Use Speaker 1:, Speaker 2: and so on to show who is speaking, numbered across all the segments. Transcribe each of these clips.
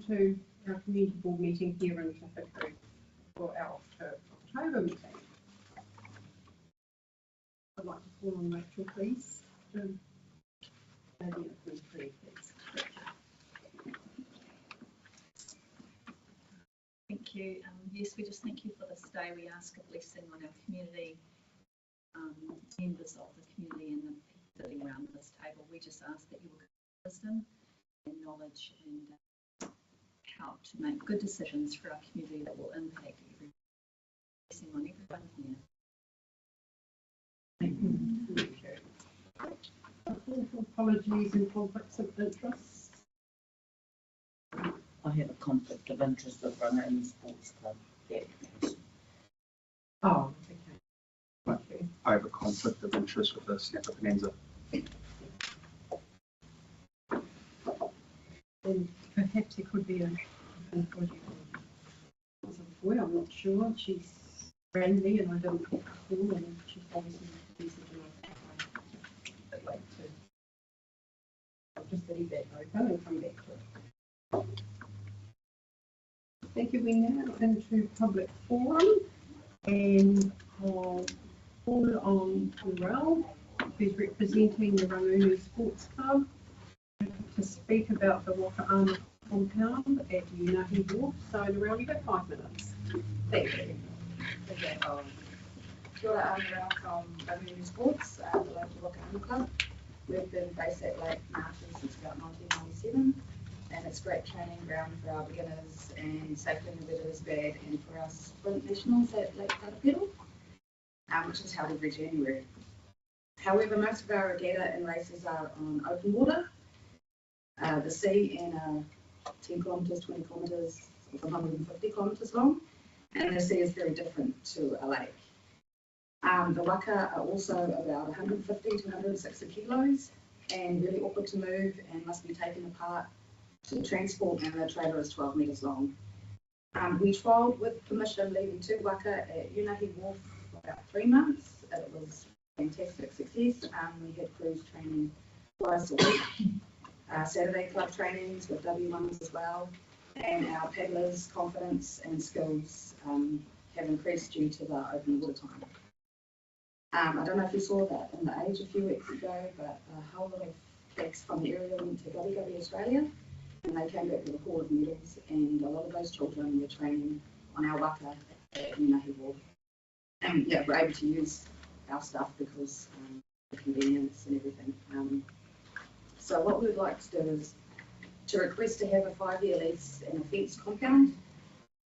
Speaker 1: To our community board meeting here in Hiku for our October meeting. I'd like to call on Rachel, please. Please.
Speaker 2: Thank you. Yes, we just thank you for this day. We ask a blessing on our community, members of the community and the people sitting around this table. We just ask that you will give wisdom and knowledge and help to make good decisions for our community that will impact everyone, blessing on everyone here.
Speaker 1: Thank you. Apologies and conflicts of interest.
Speaker 3: I have a conflict of interest with running in the sports club.
Speaker 1: Oh, okay.
Speaker 4: I have a conflict of interest with the Snapper Bonanza.
Speaker 1: And perhaps it could be a project. I'm not sure. She's friendly and I don't think cool, and she's obviously decent enough. I'd like to just leave that open and come back to it. Thank you. We now into public forum, and I'll call on Rel, who's representing the Ranunu Sports Club, to speak about the Wakaana compound at Unahi Wharf. So, Narelle, you've got 5 minutes. Thank you.
Speaker 5: Okay, kia ora, I'm Narelle from Ranunu Sports, the local Wakaana club. We've been based at Lake Martin since about 1997, and it's a great training ground for our beginners and safely in the weather is bad, and for our sprint nationals at Lake Karapiro, which is held every January. However, most of our regatta and races are on open water. The sea in 10 kilometres, 20 kilometres, 150 kilometres long, and the sea is very different to a lake. The waka are also about 150 to 160 kilos and really awkward to move and must be taken apart to transport, and the trailer is 12 metres long. We trialled with permission leaving 2 waka at Unahi Wharf for about 3 months. It was fantastic success. We had cruise training twice a week. Saturday club trainings with W1s as well, and our paddlers' confidence and skills have increased due to the open water time. I don't know if you saw that in the Age a few weeks ago, but a whole lot of acts from the area went to WW Australia, and they came back with a haul of medals, and a lot of those children were training on our waka at Unahi Wharf. And yeah, we're able to use our stuff because of the convenience and everything. So what we would like to do is to request to have a 5-year lease in a fenced compound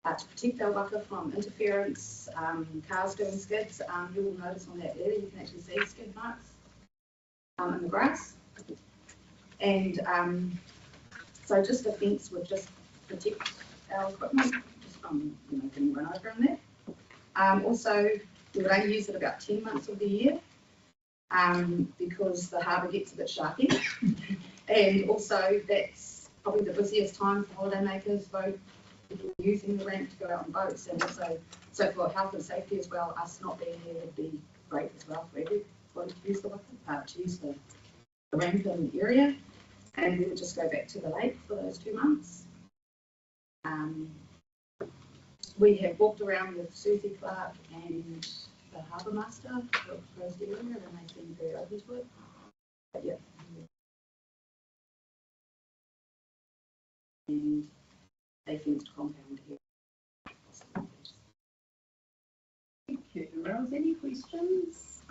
Speaker 5: to protect our waka from interference, cars doing skids. You will notice on that letter you can actually see skid marks in the grass. And so just a fence would just protect our equipment just from getting run over in there. Also, we would only use it about 10 months of the year. Because the harbour gets a bit sharky, and also that's probably the busiest time for holidaymakers, people using the ramp to go out on boats, and also so for health and safety as well. Us not being here would be great as well for everyone to use the ramp in the area, and we would just go back to the lake for those 2 months. We have walked around with Susie Clark and the harbour master for the proposed area, and they seem very open to it. But yeah. And a fenced compound here.
Speaker 1: Thank you. Rose, any questions?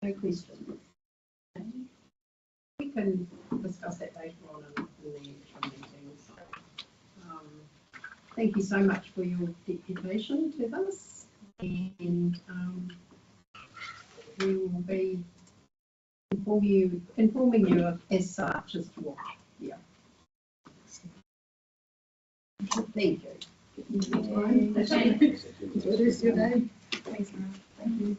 Speaker 1: No questions. We can discuss that later on in the actual meeting. So, thank you so much for your deputation to this, and we will be informing you as such as to what. Yeah. Thank you.
Speaker 5: What is your name?
Speaker 2: Thanks, Mara.
Speaker 5: Thank you.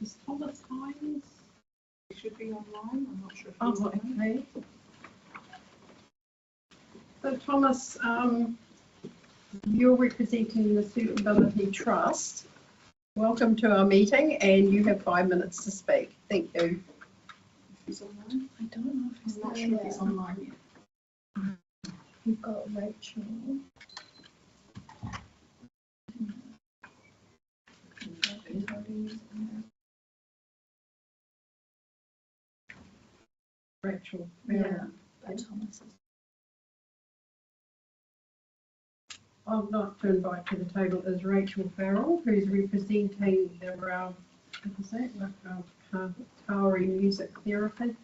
Speaker 1: Is Thomas Hines?
Speaker 5: It should be online. I'm not sure if
Speaker 1: Oh,
Speaker 5: he's online.
Speaker 1: okay. So Thomas, you're representing the Suitability Trust. Welcome to our meeting, and you have 5 minutes to speak. Thank you.
Speaker 5: He's online.
Speaker 2: I don't know if he's
Speaker 5: I'm not sure if he's online yet.
Speaker 1: We've got Rachel. Rachel.
Speaker 2: Yeah, but Thomas is.
Speaker 1: I'd like to invite to the table is Rachel Farrell, who's representing the Rao, what is that, Kauri Music Therapy.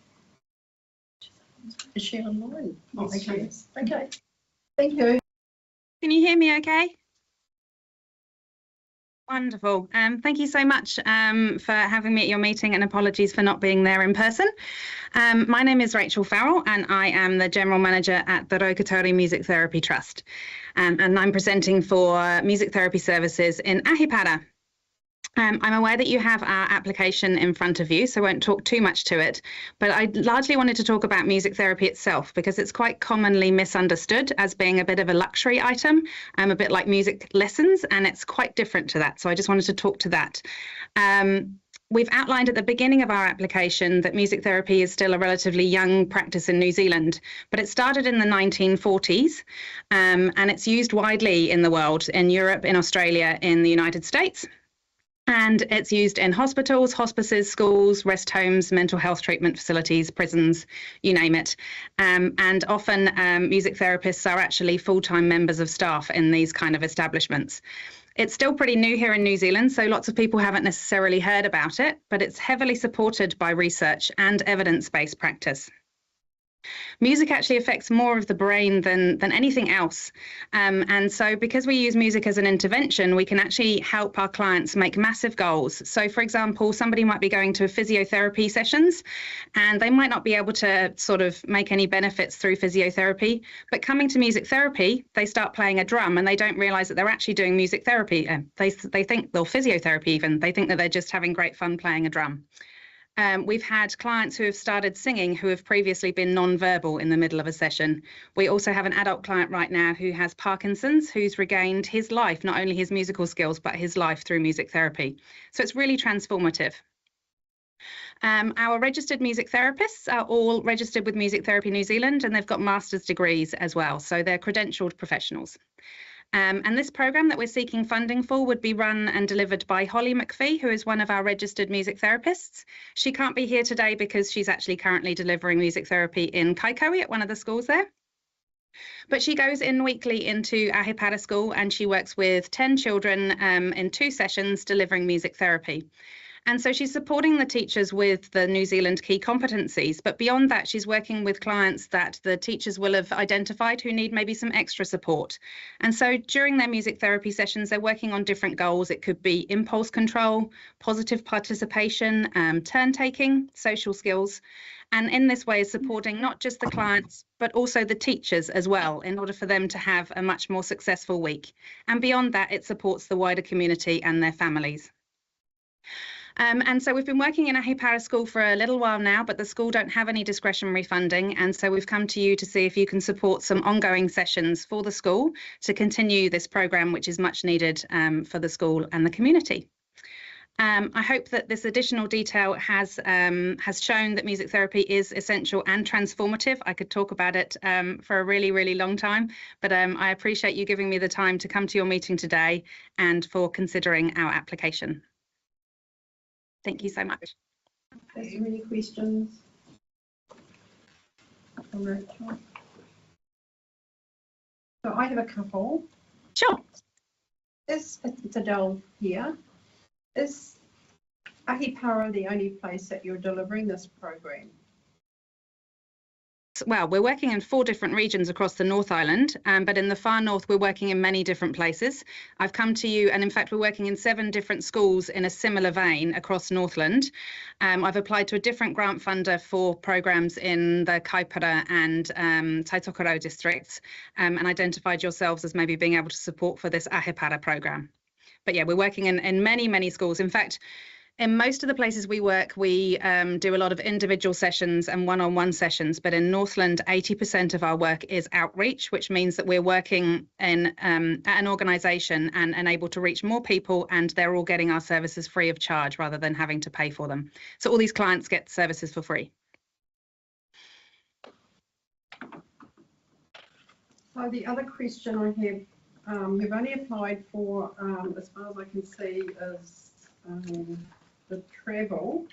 Speaker 1: Is she online? Oh,
Speaker 5: Yes, she
Speaker 1: okay.
Speaker 5: is.
Speaker 1: Okay. Thank you.
Speaker 6: Can you hear me okay? Wonderful. Thank you so much for having me at your meeting, and apologies for not being there in person. My name is Rachel Farrell and I am the General Manager at the Raukatori Music Therapy Trust. And I'm presenting for music therapy services in Ahipara. I'm aware that you have our application in front of you, so I won't talk too much to it, but I largely wanted to talk about music therapy itself because it's quite commonly misunderstood as being a bit of a luxury item, a bit like music lessons, and it's quite different to that. So I just wanted to talk to that. We've outlined at the beginning of our application that music therapy is still a relatively young practice in New Zealand, but it started in the 1940s, and it's used widely in the world, in Europe, in Australia, in the United States. And it's used in hospitals, hospices, schools, rest homes, mental health treatment facilities, prisons, you name it. And often music therapists are actually full-time members of staff in these kind of establishments. It's still pretty new here in New Zealand, so lots of people haven't necessarily heard about it, but it's heavily supported by research and evidence-based practice. Music actually affects more of the brain than anything else. And so because we use music as an intervention, we can actually help our clients make massive goals. So for example, somebody might be going to physiotherapy sessions and they might not be able to sort of make any benefits through physiotherapy, but coming to music therapy, they start playing a drum and they don't realize that they're actually doing music therapy. They think they're physiotherapy even. They think that they're just having great fun playing a drum. We've had clients who have started singing who have previously been non-verbal in the middle of a session. We also have an adult client right now who has Parkinson's, who's regained his life, not only his musical skills, but his life through music therapy. So it's really transformative. Our registered music therapists are all registered with Music Therapy New Zealand, and they've got master's degrees as well. So they're credentialed professionals. And this programme that we're seeking funding for would be run and delivered by Holly McPhee, who is one of our registered music therapists. She can't be here today because she's actually currently delivering music therapy in Kaikoui at one of the schools there. But she goes in weekly into Ahipara School and she works with 10 children in 2 sessions delivering music therapy. And so she's supporting the teachers with the New Zealand key competencies. But beyond that, she's working with clients that the teachers will have identified who need maybe some extra support. And so during their music therapy sessions, they're working on different goals. It could be impulse control, positive participation, turn taking, social skills. And in this way is supporting not just the clients, but also the teachers as well, in order for them to have a much more successful week. And beyond that, it supports the wider community and their families. And so we've been working in Ahipara School for a little while now, but the school don't have any discretionary funding. And so we've come to you to see if you can support some ongoing sessions for the school to continue this programme, which is much needed for the school and the community. I hope that this additional detail has shown that music therapy is essential and transformative. I could talk about it for a really, really long time, but I appreciate you giving me the time to come to your meeting today and for considering our application. Thank you so much.
Speaker 1: Is there any questions for Rachel? So I have a couple.
Speaker 6: Sure.
Speaker 1: It's Adele here. Is Ahipara the only place that you're delivering this program?
Speaker 6: Well, we're working in 4 different regions across the North Island, but in the far north, we're working in many different places. I've come to you, and in fact, we're working in 7 different schools in a similar vein across Northland. I've applied to a different grant funder for programs in the Kaipara and Taitokoro districts, and identified yourselves as maybe being able to support for this Ahipara program. But yeah, we're working in many, many schools. In fact, In most of the places we work, we do a lot of individual sessions and one-on-one sessions, but in Northland, 80% of our work is outreach, which means that we're working in at an organisation and able to reach more people, and they're all getting our services free of charge rather than having to pay for them. So all these clients get services for free.
Speaker 1: So the other question I have, you've only applied for, as far as I can see, is the travel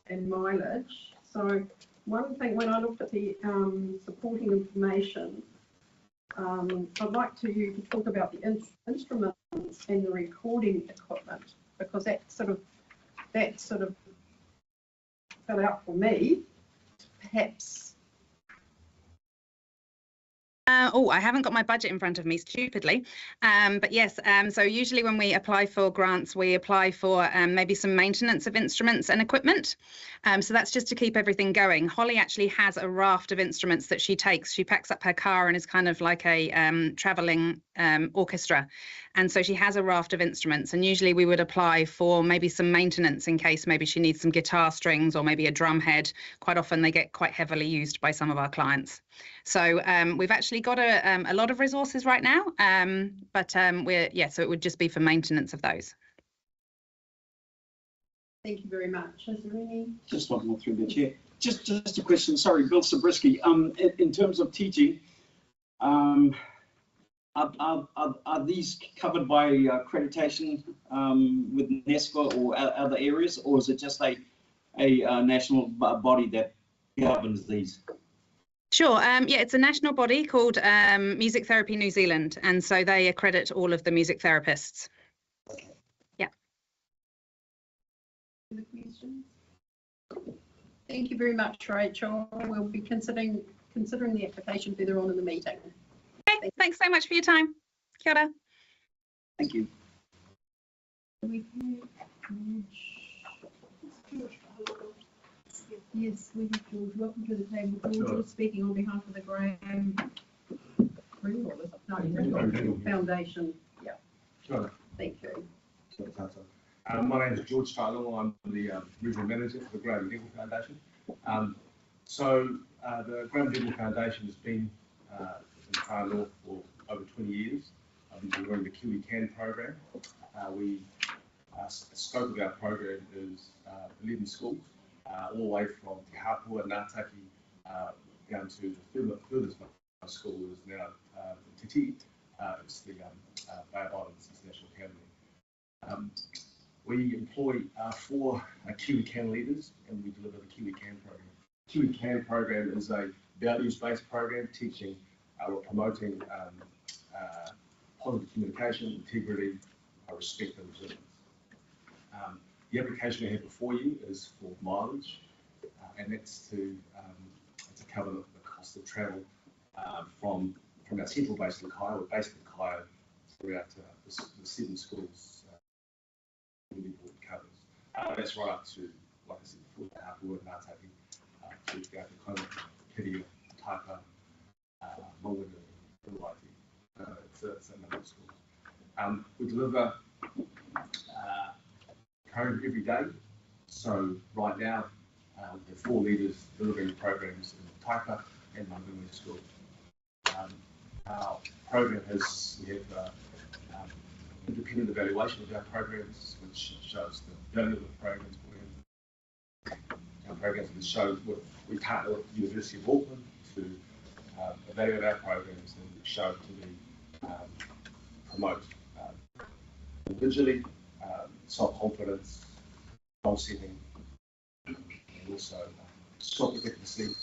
Speaker 1: and mileage. So one thing, when I looked at the supporting information, I'd like you to talk about the instruments and the recording equipment, because that sort of fell out for me. Perhaps.
Speaker 6: Oh, I haven't got my budget in front of me, stupidly. But yes, so usually when we apply for grants, we apply for maybe some maintenance of instruments and equipment. So that's just to keep everything going. Holly actually has a raft of instruments that she takes. She packs up her car and is kind of like a traveling orchestra. And so she has a raft of instruments, and usually we would apply for maybe some maintenance in case maybe she needs some guitar strings or maybe a drum head. Quite often they get quite heavily used by some of our clients. So we've actually got a lot of resources right now, but so it would just be for maintenance of those.
Speaker 1: Thank you very much. Is there any?
Speaker 7: Just one more through the chair. Just a question. Sorry, Bill Zabriskie. In terms of teaching, are these covered by accreditation with NESPA or other areas, or is it just a national body that governs these?
Speaker 6: Sure. Yeah, it's a national body called Music Therapy New Zealand, and so they accredit all of the music therapists. Yeah.
Speaker 1: Other questions? Thank you very much, Rachel. We'll be considering the application further on in the meeting.
Speaker 6: Okay, thanks so much for your time. Kia ora.
Speaker 7: Thank you.
Speaker 1: We have Yes, we have George. Welcome to the table. George is speaking on behalf of the Graham Foundation. Yeah.
Speaker 8: Sure.
Speaker 1: Thank you.
Speaker 8: My name is George Tailong. I'm the regional manager for the Graham Dental Foundation. The Graham Dental Foundation has been in Far North for over 20 years. I've been running the Kiwi Can program. The scope of our program is 11 schools. All the way from Te Hapua, Ngātaki, down to the furthest school is now Titi. It's the Bay of Islands International Academy. We employ 4 Kiwi Can leaders, and we deliver the Kiwi Can program. Kiwi Can program is a values-based program teaching or promoting positive communication, integrity, respect, and resilience. The application we have before you is for mileage, and that's to cover the cost of travel from our central base in Kai. We're based in Kai throughout the 7 schools the board covers. That's right up to, like I said before, Te Hapua, Ngātaki, to go to Kona, Kiria, Taipa, Mongana, Ruaiti. It's a number of schools. We deliver program every day. So right now, we have 4 leaders delivering programs in Taipa and Mongana School. Our program we have independent evaluation of our programs, which shows the value of the programs. Our programs have shown we partner with the University of Auckland to evaluate our programs and show to promote individually, self-confidence, goal setting, and also self-efficacy,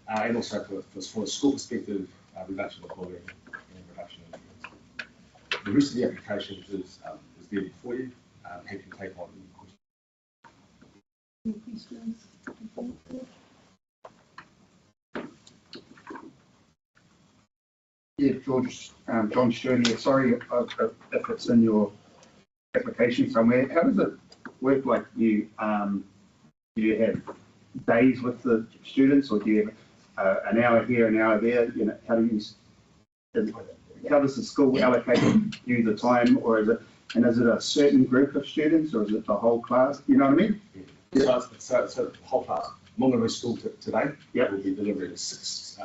Speaker 8: and also from a school perspective, reduction of bullying and reduction of injuries. The rest of the application is there before you. Happy to take on any questions.
Speaker 4: Yeah, George, John Stewart here. Sorry if it's in your application somewhere. How does it work? Like do you have days with the students, or do you have an hour here, an hour there? You know, how does the school allocate you the time, or is it And is it a certain group of students or is it the whole class? You know what I mean?
Speaker 8: So the whole class, Mongaree School today,
Speaker 4: Yep.
Speaker 8: will be delivering six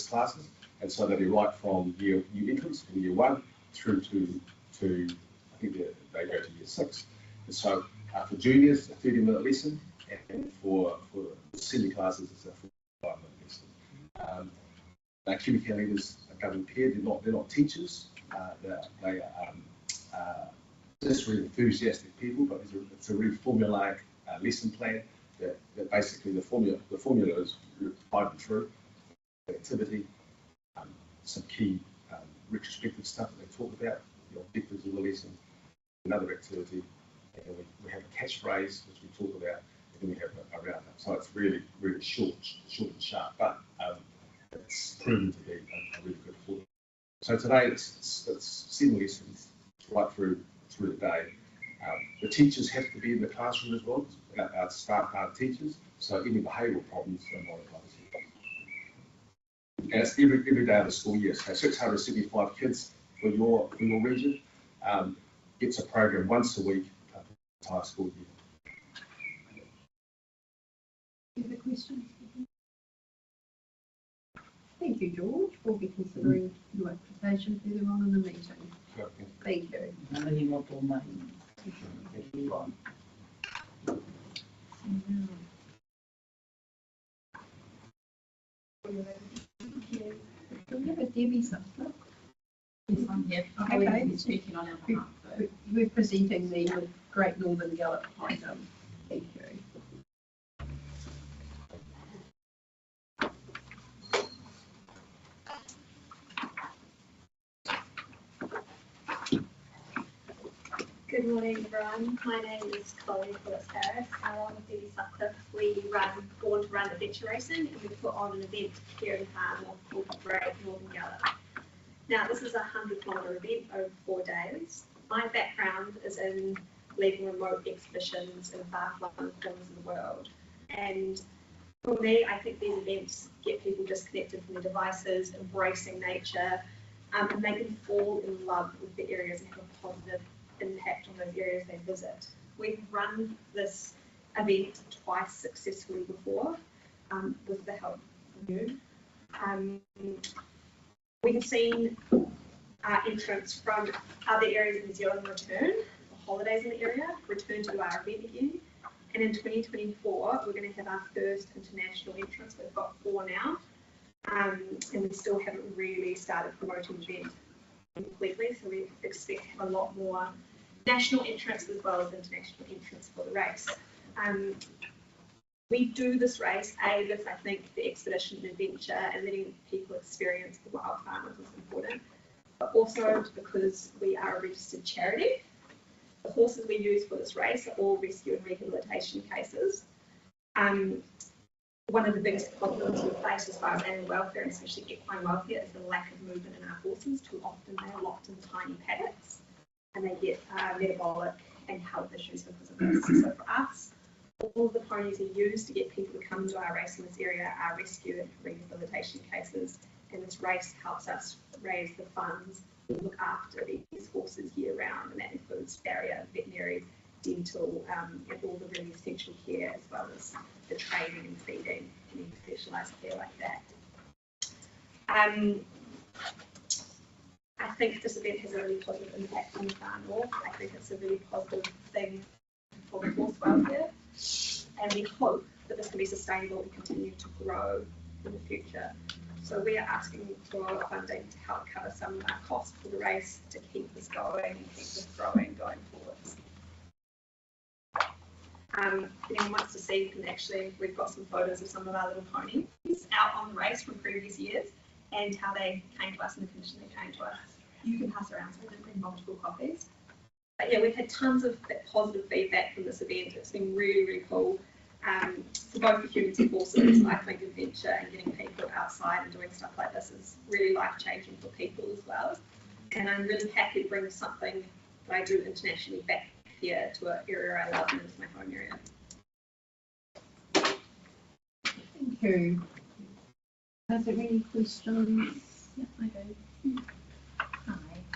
Speaker 8: classes, and so they'll be right from year entrance from year 1 through to I think they go to year 6. And so for juniors, a 30-minute lesson, and for senior classes, it's a 45-minute lesson. Our community leaders are government paired. They're not teachers. They are just really enthusiastic people, but it's a really formulaic lesson plan that basically the formula is guided through the activity, some key retrospective stuff that they talk about, the objectives of the lesson, another activity, and we have a catchphrase which we talk about, and then we have a roundup. So it's really short and sharp, but it's proven to be a really good form. So today it's 7 lessons right through the day. The teachers have to be in the classroom as well. Our staff are teachers, so any behavioural problems are monitored. And it's every day of the school year. So 675 kids for your region gets a program once a week for the entire school year.
Speaker 1: Any other questions? Thank you, George. We'll be considering your application further on in the meeting. Thank you.
Speaker 3: Nobody want all my everyone.
Speaker 1: Do we have a Debbie Sutcliffe?
Speaker 2: Yes, I'm here.
Speaker 1: Okay.
Speaker 2: We're speaking on our behalf, though.
Speaker 1: We're presenting the Great Northern Gallop item. Thank you.
Speaker 9: Good morning, everyone. My name is Chloe Phillips-Harris, and along with Debbie Sutcliffe, we Born to Run adventure racing, and we put on an event here in Harmore called the Great Northern Gallop. Now, this is a 100-kilometre event over 4 days. My background is in leading remote expeditions in far-flung corners of the world, and for me, I think these events get people disconnected from their devices, embracing nature, and make them fall in love with the areas and have a positive impact on those areas they visit. We've run this event twice successfully before with the help of you. We have seen entrants from other areas of New Zealand return for holidays in the area, return to our event again. And in 2024, we're going to have our first international entrants. We've got 4 now, and we still haven't really started promoting the event completely, so we expect to have a lot more national entrants as well as international entrants for the race. We do this race, with I think the expedition and adventure and letting people experience the wild farmers is important, but also because we are a registered charity. The horses we use for this race are all rescue and rehabilitation cases. One of the biggest problems we face as far as animal welfare, and especially equine welfare, is the lack of movement in our horses. Too often they are locked in tiny paddocks and they get metabolic and health issues because of this. So for us, all of the ponies are used to get people to come to our race in this area are rescue and rehabilitation cases, and this race helps us raise the funds to look after these horses year round, and that includes farrier, veterinary, dental, and all the really essential care, as well as the training and feeding, any specialised care like that. I think this event has a really positive impact on the far north. I think it's a really positive thing for the horse welfare, and we hope that this can be sustainable and continue to grow in the future. So we are asking for funding to help cover some of our costs for the race to keep this going and keep this growing going forwards. If anyone wants to see, you can actually, we've got some photos of some of our little ponies out on the race from previous years and how they came to us and the condition they came to us. You can pass around, so I did bring multiple copies. But yeah, we've had tons of positive feedback from this event. It's been really, really cool for both the humans and horses. I think adventure and getting people outside and doing stuff like this is really life-changing for people as well. And I'm really happy to bring something that I do internationally back here to an area I love and into my home area.
Speaker 1: Thank you. Are there any questions?
Speaker 2: Yeah, I do.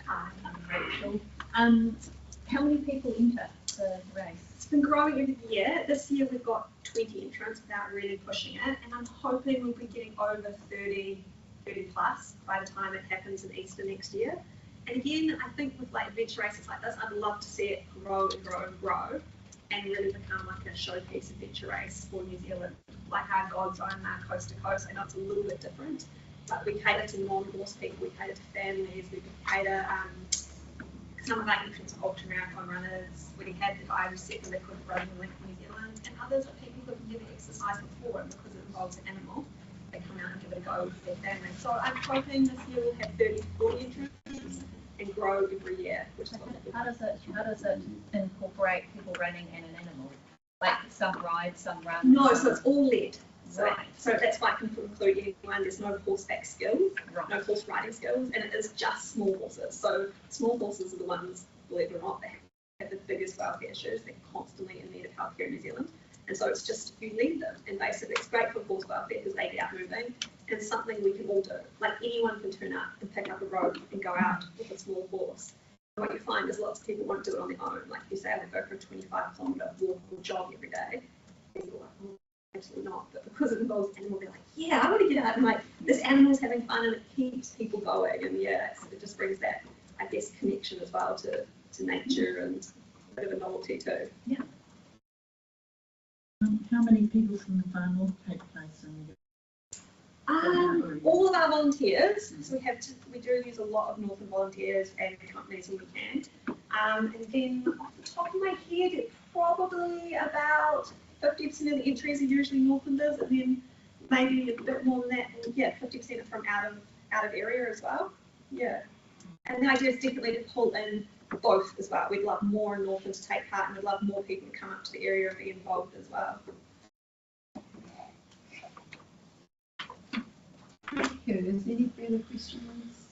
Speaker 2: Hi, I'm Rachel. How many people enter the race?
Speaker 9: It's been growing every year. This year we've got 20 entrants without really pushing it, and I'm hoping we'll be getting over 30 plus by the time it happens in Easter next year. And again, I think with like adventure races like this, I'd love to see it grow and grow and grow and really become like a showpiece adventure race for New Zealand, like our God's Own Coast to Coast. I know it's a little bit different, but we cater to non-horse people, we cater to families, we cater some of our entrants are ultra marathon runners. We had the guy who set the record for running Link New Zealand, and others are people who have never exercised before, and because it involves an animal, they come out and give it a go with their family. So I'm hoping this year we'll have 30 to 40 entrants and grow every year, which is what
Speaker 2: How does it incorporate people running and an animal? Like some ride, some run?
Speaker 9: No, so it's all led.
Speaker 2: Right.
Speaker 9: So that's why I can include anyone. There's no horseback skills,
Speaker 2: Right.
Speaker 9: no horse riding skills, and it is just small horses. So small horses are the ones, believe it or not, that have the biggest welfare issues. They're constantly in need of help here in New Zealand. And so it's just, you lead them. And basically it's great for horse welfare because they get out moving. And it's something we can all do. Like anyone can turn up and pick up a rope and go out with a small horse. What you find is lots of people won't do it on their own. Like you say, I would go for a 25-kilometre walk or jog every day. People are like, oh, absolutely not. But because it involves animals, they're like, yeah, I want to get out. And like, this animal's having fun and it keeps people going. And yeah, it just brings that, I guess, connection as well to nature and a bit of a novelty too.
Speaker 2: Yeah.
Speaker 3: How many people from the Far North take place in
Speaker 9: All of our volunteers, so we do use a lot of Northern volunteers and companies when we can. And then off the top of my head, it's probably about 50% of the entries are usually Northlanders, and then maybe a bit more than that, and yeah, 50% are from out of area as well. Yeah. And the idea is definitely to pull in both as well. We'd love more Northland to take part, and we'd love more people to come up to the area and be involved as well.
Speaker 1: Thank you. Is there any further questions?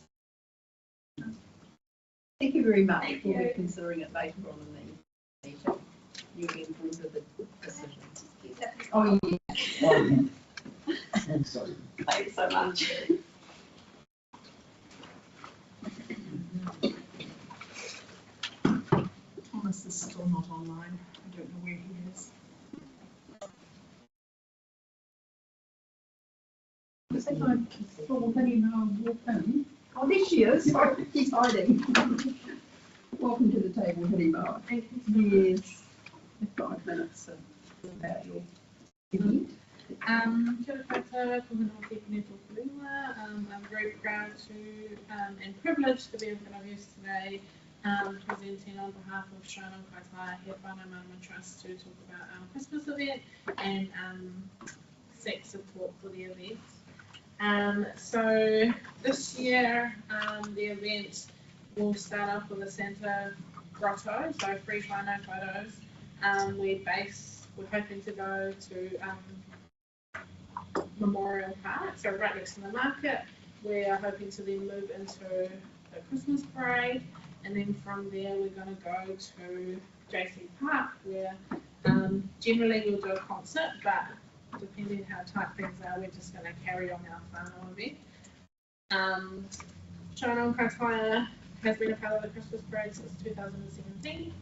Speaker 1: Thank you very much
Speaker 9: Thank
Speaker 1: for
Speaker 9: you.
Speaker 1: considering it later on in the meeting. You'll be informed of the decisions.
Speaker 9: Exactly.
Speaker 1: Oh, yeah.
Speaker 3: Sorry.
Speaker 9: Thanks so much.
Speaker 10: Thomas is still not online. I don't know where he is.
Speaker 1: I think I saw Honeymow walk in. Oh, there she is. Sorry, he's hiding. Welcome to the table, Honeymow. Yes. 5 minutes about your event.
Speaker 10: Kia ora koutou, ko hana o te Pineto Kuruma. I'm very proud to and privileged to be in front of you today, presenting on behalf of Shona Kaitaia here at Whanamama Trust to talk about our Christmas event and seek support for the event. So this year, the event will start off with a Santa grotto, so free whānau photos. We're hoping to go to Memorial Park, so right next to the market. We are hoping to then move into the Christmas parade, and then from there we're going to go to JC Park, where generally we'll do a concert, but depending how tight things are, we're just going to carry on our whānau event. Shona Kaitaia has been a part of the Christmas parade since 2017.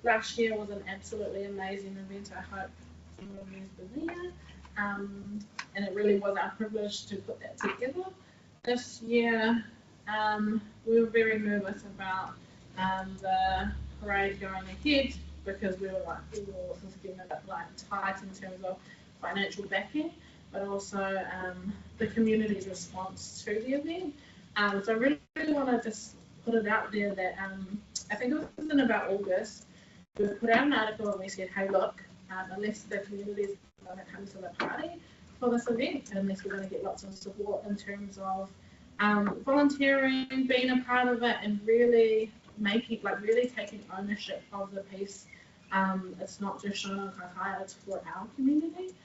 Speaker 10: Last year was an absolutely amazing event. I hope everyone were there. And it really was our privilege to put that together. This year, we were very nervous about the parade going ahead because we were like, oh, this is getting a bit like tight in terms of financial backing, but also the community's response to the event. So I really want to just put it out there that I think it was in about August, we put out an article and we said, hey, look, unless the community is going to come to the party for this event, unless we're going to get lots of support in terms of volunteering, being a part of it, and really taking ownership of the piece. It's not just Shona Kaitaia, it's for our community.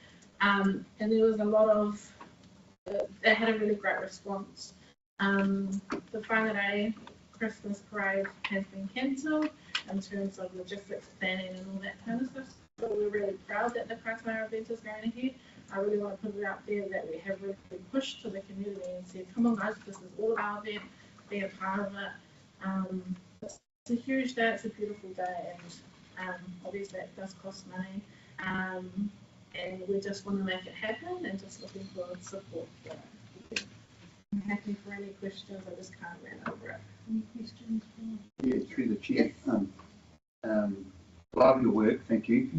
Speaker 10: And there was a lot of, they had a really great response. The Whangarei Christmas parade has been cancelled in terms of logistics planning and all that kind of stuff. So we're really proud that the Kaitaia event is going ahead. I really want to put it out there that we have really pushed to the community and said, come on guys, this is all our event, be a part of it. it's a huge day, it's a beautiful day, and obviously it does cost money. And we just want to make it happen and just looking for support for it. I'm happy for any questions, I just can't run over it.
Speaker 2: Any questions?
Speaker 4: Yeah, through the chair. Love your work, thank you.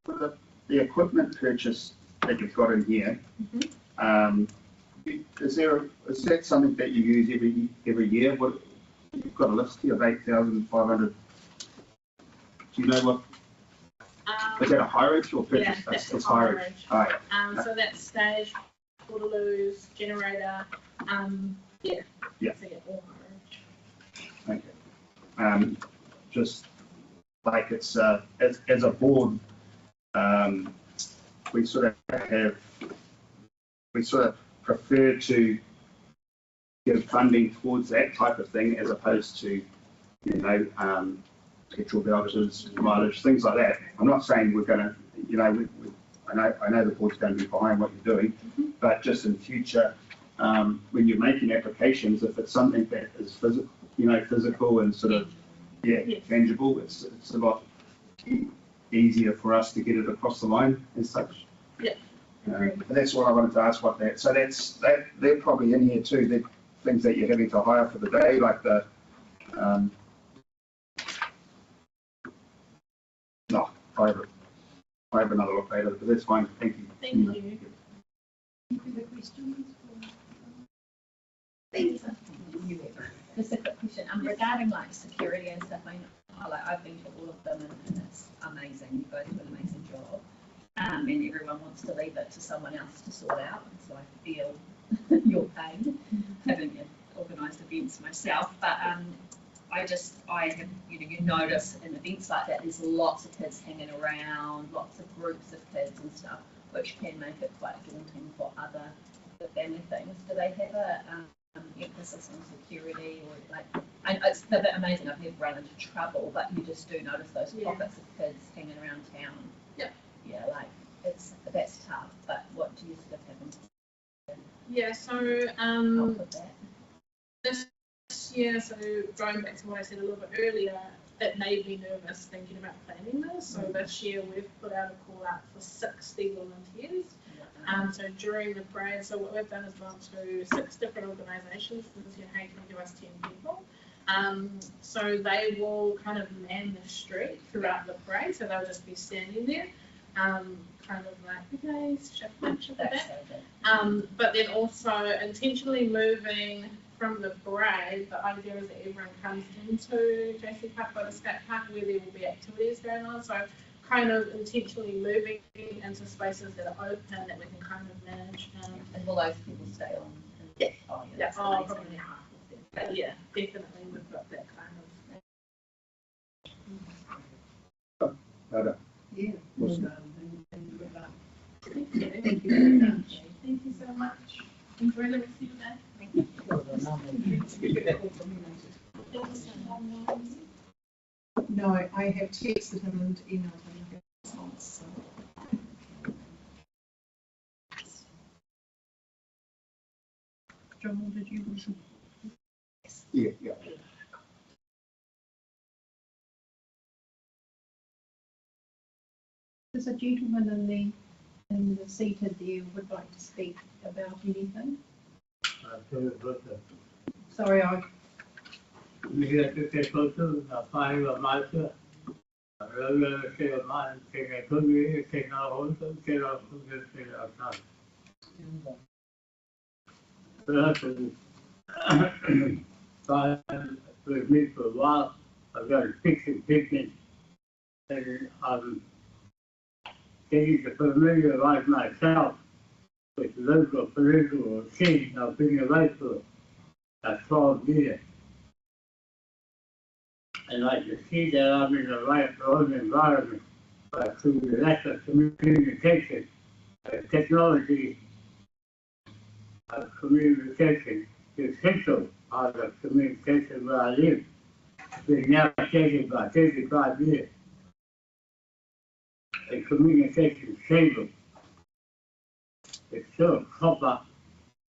Speaker 4: For the equipment purchase that you've got in here, is that something that you use every year? What, you've got a list here of 8,500. Do you know what? Is that a highridge or purchase?
Speaker 10: Yeah, that's
Speaker 4: it's
Speaker 10: a
Speaker 4: highridge.
Speaker 10: highridge.
Speaker 4: All right.
Speaker 10: So that's stage, portaloos, generator, yeah.
Speaker 4: Yeah.
Speaker 10: So yeah, all highridge.
Speaker 4: Okay. Just like it's as a board, we sort of prefer to give funding towards that type of thing as opposed to, you know, petrol vouchers, mileage, things like that. I'm not saying we're going to, you know, I know the board's going to be behind what you're doing, but just in future, when you're making applications, if it's something that is physical and sort of, tangible, it's a lot easier for us to get it across the line as such.
Speaker 10: Yeah.
Speaker 4: But that's what I wanted to ask. They're probably in here too. The things that you're having to hire for the day, like the. I have another look later, but that's fine. Thank you.
Speaker 10: Thank you.
Speaker 1: Any further questions?
Speaker 2: Just a quick question, regarding like security and stuff, I've been to all of them and it's amazing, you guys do an amazing job. And everyone wants to leave it to someone else to sort out, so I feel your pain, having organised events myself, but I have, you notice in events like that, there's lots of kids hanging around, lots of groups of kids and stuff, which can make it quite daunting for the family things. Do they have a emphasis on security, or like, and it's a bit amazing, I've never run into trouble, but you just do notice those pockets of kids hanging around town. Yeah, like that's tough, but what do you sort of have in
Speaker 10: Yeah, so
Speaker 2: help with that?
Speaker 10: this year, so going back to what I said a little bit earlier, it made me nervous thinking about planning this. So this year we've put out a call out for 60 volunteers. So during the parade, so what we've done is gone to 6 different organisations and said, hey, can you give us 10 people? So they will kind of man the street throughout the parade, so they'll just be standing there, kind of like, okay, shift that. But then also intentionally moving from the parade, the idea is that everyone comes into JC Park by the skate park where there will be activities going on. So kind of intentionally moving into spaces that are open that we can kind of manage.
Speaker 2: And will those people stay on?
Speaker 10: Yeah.
Speaker 2: Oh,
Speaker 10: Yeah,
Speaker 2: that's
Speaker 10: oh,
Speaker 2: amazing.
Speaker 10: probably half of them. But yeah, definitely we've got that kind of.
Speaker 1: Yeah.
Speaker 4: Awesome.
Speaker 10: Thank you.
Speaker 1: Thank you very much.
Speaker 10: Thank you so much. Enjoy the rest of your day. Thank you.
Speaker 1: No, I have texted him and emailed him a response. John, did you listen?
Speaker 4: Yeah.
Speaker 1: There's a gentleman in the seated there would like to speak about anything. Sorry, I.
Speaker 11: With me for a while, I've got a fiction picnic, and I'm getting to familiarize myself with the local political scene. I've been away for 12 years. And I can see that I'm in the right environment, but through the lack of communication, technology of communication is essential part of communication where I live. It's been now taken by 35 years. The communication cable is still copper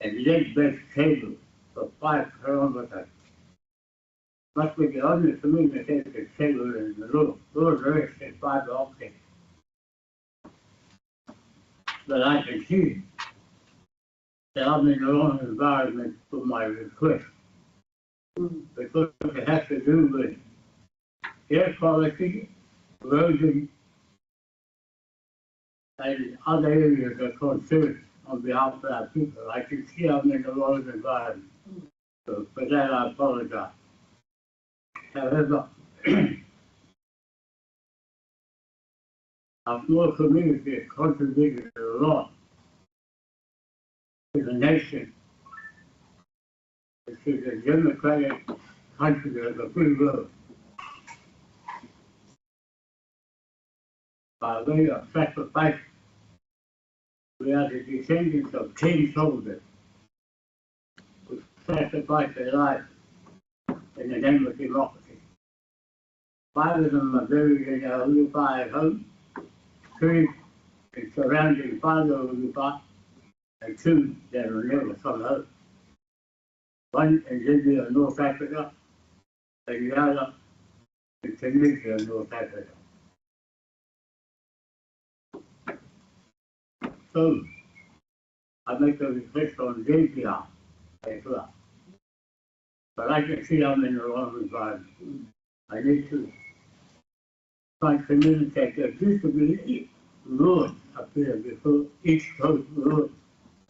Speaker 11: and lead-based cable for 5 kilometers. Must be the only communication table in the room. Those are fiber optic. But I can see that I'm in the wrong environment for my request. Because it has to do with air quality, erosion, and other areas of concern on behalf of our people. I can see I'm in the wrong environment. So for that, I apologize. However, our small community has contributed a lot to the nation, which is a democratic country of the free world. By way of sacrifice, we are the descendants of 10 soldiers who sacrificed their lives in the name of democracy. 5 of them are buried in our Ulupai home, 3 in surrounding 5 of Ulupai, and 2 that will never come home. 1 in India, North Africa, and the other in Tunisia, North Africa. So, I make a request on their behalf as well. But I can see I'm in the wrong environment. I need to try to communicate. There used to be roads up here before, East Coast Road.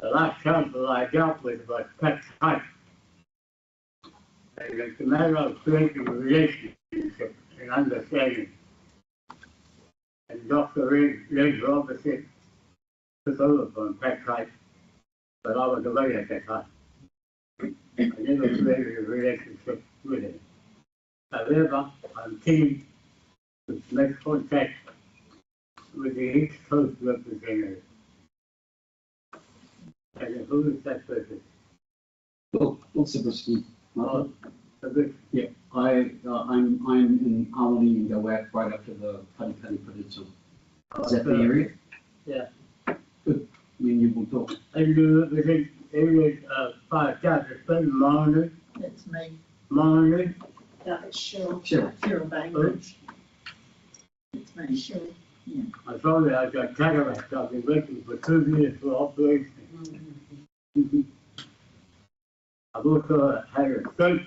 Speaker 11: The last council I dealt with was Pat Hike. And it's a matter of creating a relationship and understanding. And Dr. Ray Robertson took over from Pat Hike, but I was away at that time. I never created a relationship with him. However, I'm keen to make contact with the East Coast representative. And who is that person?
Speaker 7: Well, Sebastian.
Speaker 11: Sebastian.
Speaker 7: Yeah, I'm in Harmony and Gowak, right up to the Putty Peninsula. Is that the area?
Speaker 11: Yeah.
Speaker 7: Good. Me and you will talk.
Speaker 11: And you represent areas of 5,000 people, Marnie,
Speaker 3: That's me.
Speaker 11: Marnie,
Speaker 3: That's Cheryl.
Speaker 7: Cheryl.
Speaker 3: Cheryl Bainbridge. It's me. Cheryl. Yeah.
Speaker 11: I told you I got cataracts. I've been waiting for 2 years for operation. I've also had a stroke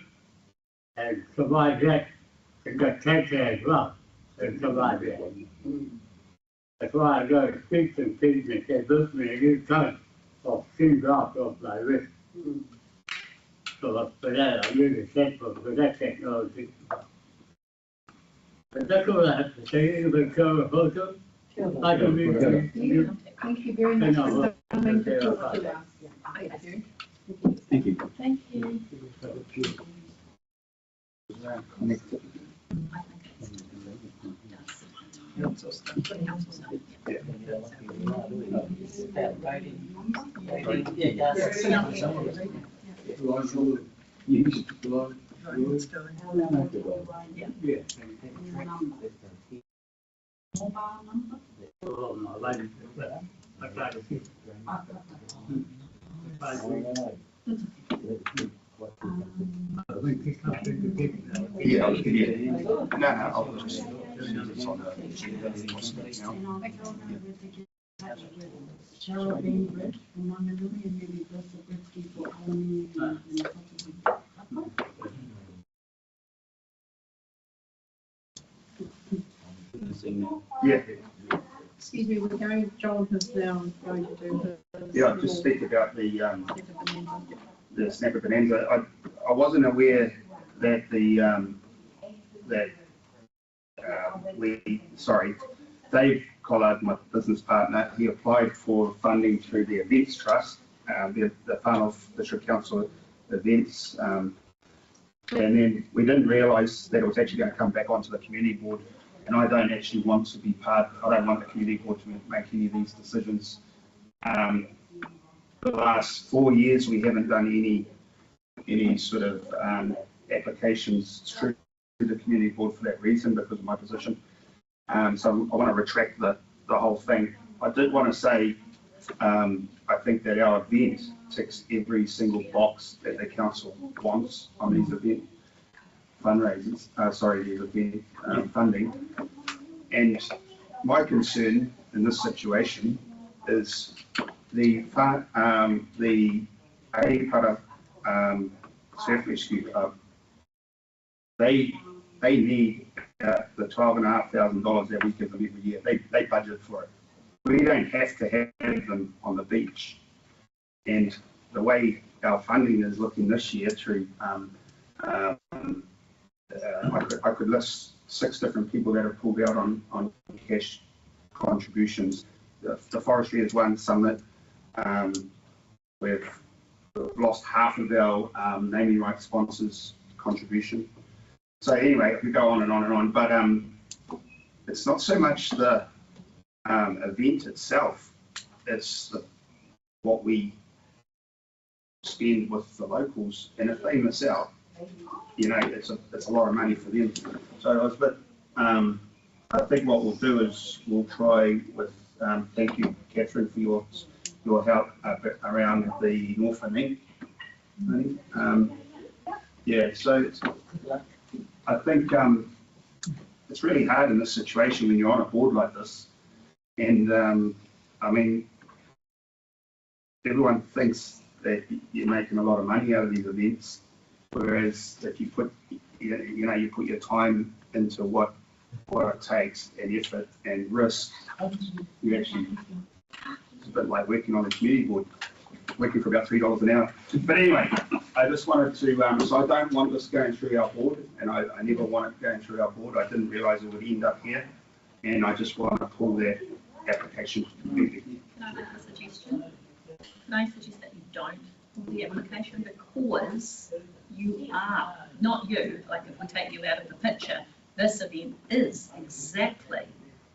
Speaker 11: and survived that, and got cancer as well, and survived that. That's why I go to speak to people and say, look me a new tongue of skin dropped off my wrist. So for that, I'm really thankful for that technology. But that's all I have to say. You can show a photo. I can be
Speaker 1: Thank you very much for coming to talk to us. Thank you.
Speaker 7: Thank you.
Speaker 10: Thank you.
Speaker 11: Oh, my life. I try to keep.
Speaker 4: Yeah, no, I'll just, it's on the, now.
Speaker 3: Cheryl Bainbridge from Honolulu and maybe Russell Britsky for Honolulu and
Speaker 4: Yeah,
Speaker 1: Excuse me, we're going, John is now going to do the.
Speaker 4: yeah, I'll just speak about the Snapper Bonanza. I wasn't aware that Dave Collard, my business partner, he applied for funding through the Events Trust, the Whanau District Council events. And then we didn't realise that it was actually going to come back onto the community board. And I don't actually want to be I don't want the community board to make any of these decisions. The last 4 years, we haven't done any sort of applications through the community board for that reason, because of my position. So I want to retract the whole thing. I did want to say, I think that our event ticks every single box that the council wants on these events. fundraisers, these event funding. And my concern in this situation is the Aipara Surf Rescue Club. They need the $12,500 that we give them every year. They budget for it. We don't have to have them on the beach. And the way our funding is looking this year through, I could list 6 different people that have pulled out on cash contributions. The forestry is one, Summit. We've lost half of our naming rights sponsors contribution. So anyway, we go on and on and on, but it's not so much the event itself, it's what we spend with the locals, and if they miss out, you know, it's a lot of money for them. So I was a bit, I think what we'll do is we'll try with, thank you, Catherine, for your help around the Northern Ink. Yeah, so I think it's really hard in this situation when you're on a board like this, and I mean, everyone thinks that you're making a lot of money out of these events, whereas if you put, you put your time into what it takes and effort and risk, you actually, it's a bit like working on a community board, working for about $3 an hour. But anyway, I just wanted to, so I don't want this going through our board, and I never want it going through our board. I didn't realise it would end up here, and I just want to pull that application completely.
Speaker 2: Can I make a suggestion? Can I suggest that you don't pull the application, because you are, not you, like if we take you out of the picture, this event is exactly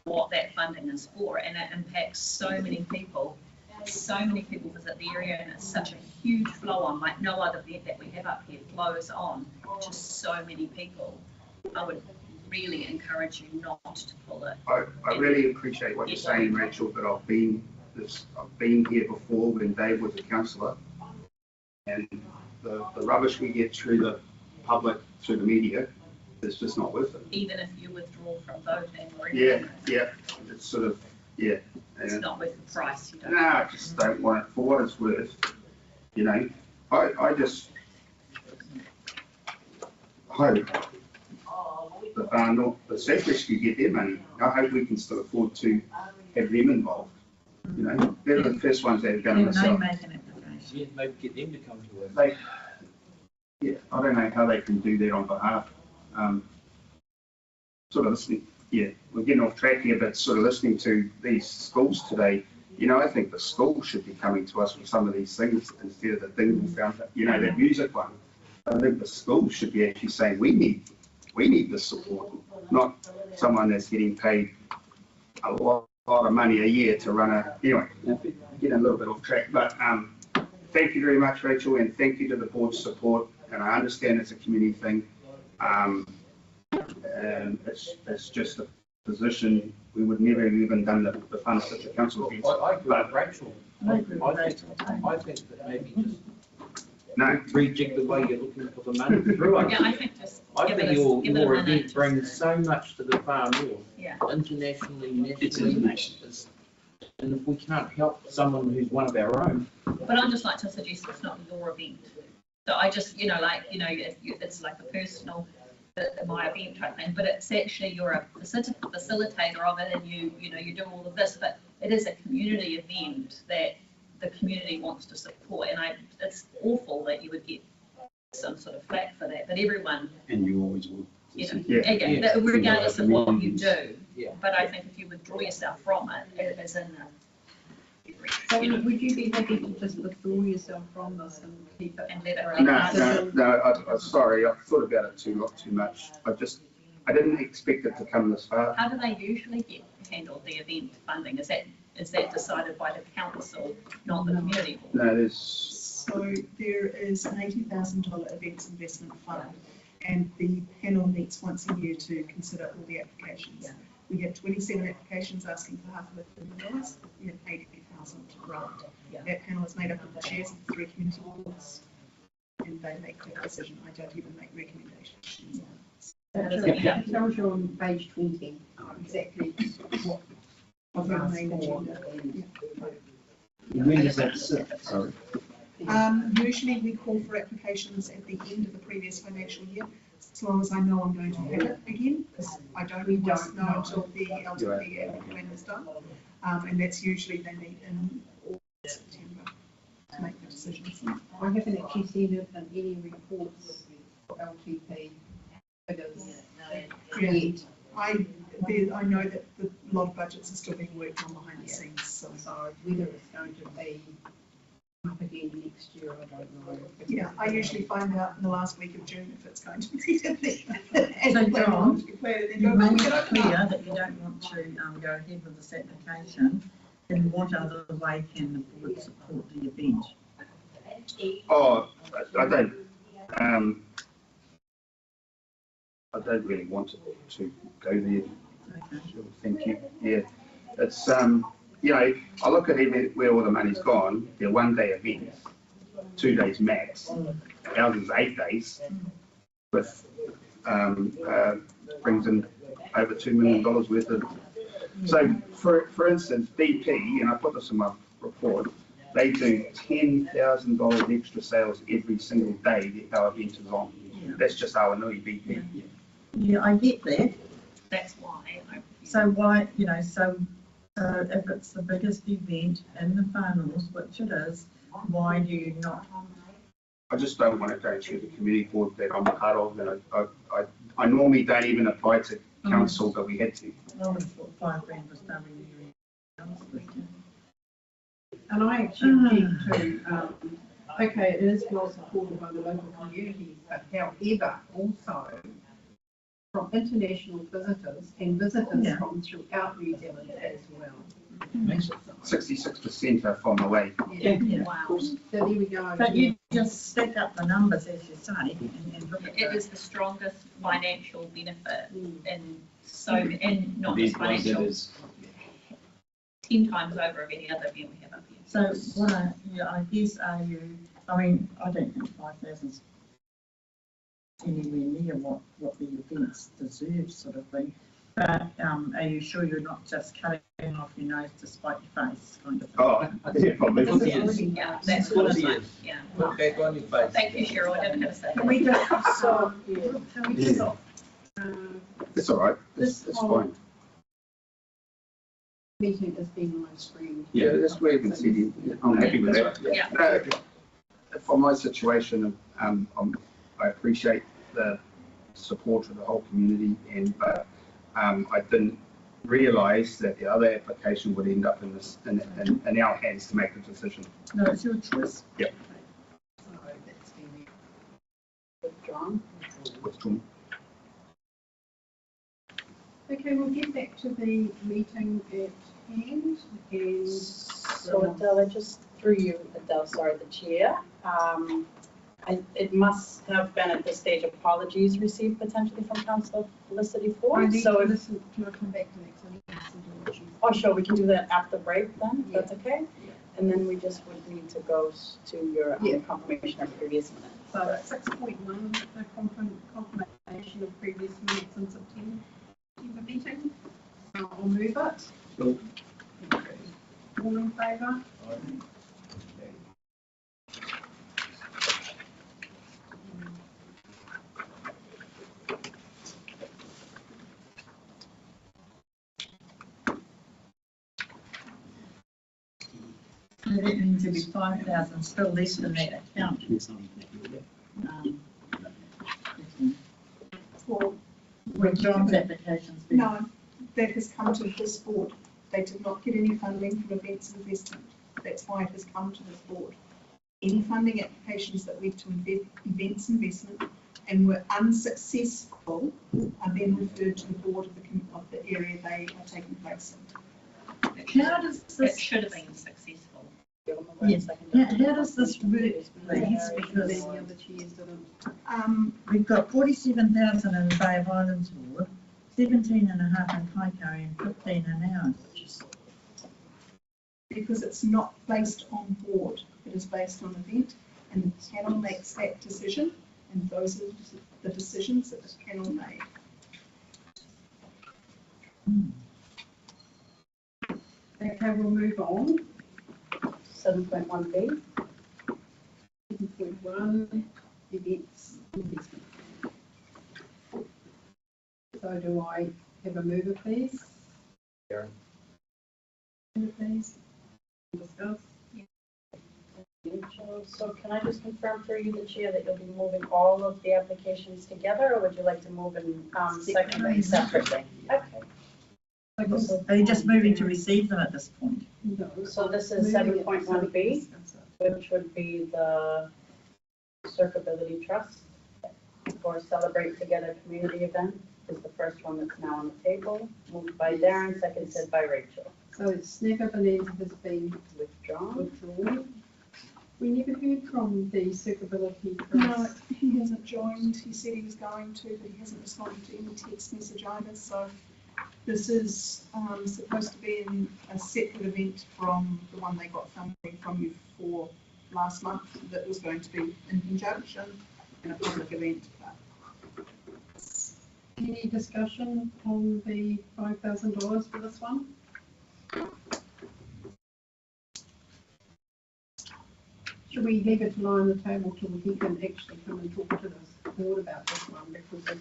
Speaker 2: what that funding is for, and it impacts so many people. So many people visit the area, and it's such a huge flow on, like no other event that we have up here flows on to so many people. I would really encourage you not to pull it.
Speaker 4: I really appreciate what you're saying, Rachel, but I've been here before when Dave was a councillor, and the rubbish we get through the public, through the media, it's just not worth it.
Speaker 2: Even if you withdraw from voting or anything.
Speaker 4: Yeah, it's sort of, yeah.
Speaker 2: It's not worth the price. You don't.
Speaker 4: No, I just don't want it for what it's worth. You know, I just hope the Surf Rescue get their money. I hope we can still afford to have them involved. You know, they're the first ones that are going to miss out.
Speaker 12: Yeah, maybe get them to come to us.
Speaker 4: Yeah, I don't know how they can do that on behalf. Sort of listening, yeah, we're getting off track here, but sort of listening to these schools today, you know, I think the school should be coming to us with some of these things instead of the thing we found, you know, that music one. I think the school should be actually saying, we need this support, not someone that's getting paid a lot of money a year to run a, anyway, getting a little bit off track, but thank you very much, Rachel, and thank you to the board's support, and I understand it's a community thing. And it's just a position, we would never have even done the fund such a council event.
Speaker 12: I agree with Rachel. I think that maybe just rejig the way you're looking for the money through us.
Speaker 2: Yeah, I think just
Speaker 12: I think your event brings so much to the far north, internationally, nationally. And if we can't help someone who's one of our own.
Speaker 2: But I'd just like to suggest it's not your event. So I just, it's like a personal, my event type thing, but it's actually you're a facilitator of it, and you do all of this, but it is a community event that the community wants to support, and it's awful that you would get some sort of flack for that, but everyone,
Speaker 7: and you always would,
Speaker 2: regardless of what you do.
Speaker 12: Yeah.
Speaker 2: But I think if you withdraw yourself from it, as in
Speaker 1: So would you be happy to just withdraw yourself from this and keep it?
Speaker 2: And let it
Speaker 4: No, I'm sorry, I thought about it too much. I didn't expect it to come this far.
Speaker 2: How do they usually handle the event funding? Is that decided by the council, not the community board?
Speaker 4: No, there's.
Speaker 13: So there is an $80,000 events investment fund, and the panel meets once a year to consider all the applications.
Speaker 2: Yeah.
Speaker 13: We had 27 applications asking for $500,000 million. We had 80,000 grant.
Speaker 2: Yeah.
Speaker 13: That panel is made up of the chairs of the 3 community boards, and they make that decision. I don't even make recommendations.
Speaker 1: It tells you on page 20 exactly what was our main agenda.
Speaker 7: When does that sit? Sorry.
Speaker 13: Usually we call for applications at the end of the previous financial year, as long as I know I'm going to have it again, because I don't always know until the LTP annual plan is done. And that's usually they meet in August, September to make the decisions.
Speaker 1: I haven't actually seen it in any reports for LTP figures yet.
Speaker 13: I know that a lot of budgets are still being worked on behind the scenes, so.
Speaker 1: So whether it's going to be up again next year, I don't know.
Speaker 13: Yeah, I usually find out in the last week of June if it's going to be there.
Speaker 3: So John, you made it
Speaker 13: it
Speaker 3: clear that you don't want to go ahead with this application. In what other way can the board support the event?
Speaker 4: Oh, I don't really want to go there. Sure, thank you. Yeah, it's you know, I look at where all the money's gone. They're one-day events, 2 days max. Ours is 8 days, with brings in over $2 million worth of. So, for instance, BP, and I put this in my report, they do $10,000 extra sales every single day that our event is on.
Speaker 3: Yeah.
Speaker 4: That's just our Nui BP.
Speaker 3: Yeah, I get that.
Speaker 2: That's why
Speaker 3: So why, so if it's the biggest event in the finals, which it is, why do you not?
Speaker 4: I just don't want to go to the community board that I'm part of, and I normally don't even apply to council, but we had to.
Speaker 3: I would have thought $5,000 was done in your.
Speaker 1: And I actually think to, okay, it is well supported by the local community, but however, also from international visitors and visitors from throughout New Zealand as well.
Speaker 4: 66% are from away.
Speaker 1: Yeah.
Speaker 2: Wow.
Speaker 1: So there we go.
Speaker 3: But you just stack up the numbers, as you say, and look at
Speaker 2: It is the strongest financial benefit, and not just financial, 10 times over of any other event we have up here.
Speaker 3: So what I guess I don't think 5,000 is anywhere near what the events deserve, sort of thing. But are you sure you're not just cutting off your nose to spite your face, kind of thing?
Speaker 4: Oh, yeah, probably.
Speaker 2: Yeah, that's what it's like. Yeah.
Speaker 12: Put back on your face.
Speaker 2: Thank you, Cheryl. I haven't had a say.
Speaker 1: Can we just stop? Can we
Speaker 4: Yeah.
Speaker 1: stop?
Speaker 4: It's all right. It's fine.
Speaker 1: Meeting is being live streamed.
Speaker 4: Yeah, that's where you can see. I'm happy with that.
Speaker 2: Yeah.
Speaker 4: For my situation, I appreciate the support of the whole community, but I didn't realise that the other application would end up in our hands to make the decision.
Speaker 3: No, it's your choice.
Speaker 4: Yep.
Speaker 1: So that's been withdrawn.
Speaker 4: Withdrawn.
Speaker 1: Okay, we'll get back to the meeting at hand and.
Speaker 14: So Adele, just through you, Adele, sorry, the chair. It must have been at this stage apologies received potentially from Councillor Felicity Ford.
Speaker 1: I need
Speaker 14: So
Speaker 1: to
Speaker 14: if,
Speaker 1: listen, can I come back to that? 'Cause I need to listen to what she's.
Speaker 14: oh, sure, we can do that after break then, if
Speaker 1: Yeah.
Speaker 14: that's okay? And then we just would need to go to your
Speaker 1: Yeah.
Speaker 14: confirmation of previous minutes.
Speaker 1: So 6.1, the confirmation of previous minutes in September meeting. So I'll move it.
Speaker 4: Cool.
Speaker 1: All in favour?
Speaker 3: That means it'll be 5,000, still less than that account.
Speaker 13: Well,
Speaker 3: When John's application's been.
Speaker 13: no, that has come to this board. They did not get any funding from events investment. That's why it has come to this board. Any funding applications that went to events investment and were unsuccessful are then referred to the board of the area they are taking place in.
Speaker 3: How does
Speaker 2: It
Speaker 3: this,
Speaker 2: should have been successful.
Speaker 3: yes, how does this work, please? Because
Speaker 1: The other chairs didn't.
Speaker 3: we've got 47,000 in the Bay of Islands Ward, 17.5 in Hiku and 15 in ours.
Speaker 13: Because it's not based on board, it is based on event, and the panel makes that decision, and those are the decisions that this panel made.
Speaker 1: Okay, we'll move on.
Speaker 14: 7.1B.
Speaker 1: 7.1, events investment. So do I have a mover, please?
Speaker 12: Karen.
Speaker 1: Mover, please. Discuss.
Speaker 14: So can I just confirm through you, the chair, that you'll be moving all of the applications together, or would you like to move in separately? Separately. Okay.
Speaker 3: Are you just moving to receive them at this point?
Speaker 1: No.
Speaker 14: So this is 7.1B, which would be the Circability Trust for Celebrate Together community event, is the first one that's now on the table. Moved by Darren, seconded by Rachel.
Speaker 1: So Snapper Bonanza has been withdrawn. We never heard from the Circability Trust.
Speaker 13: No, he hasn't joined. He said he was going to, but he hasn't responded to any text message either. So this is supposed to be a separate event from the one they got funding from you for last month. That was going to be in conjunction and a public event.
Speaker 1: Any discussion on the $5,000 for this one? Should we leave it to lie on the table till he can actually come and talk to this board about this one, because there's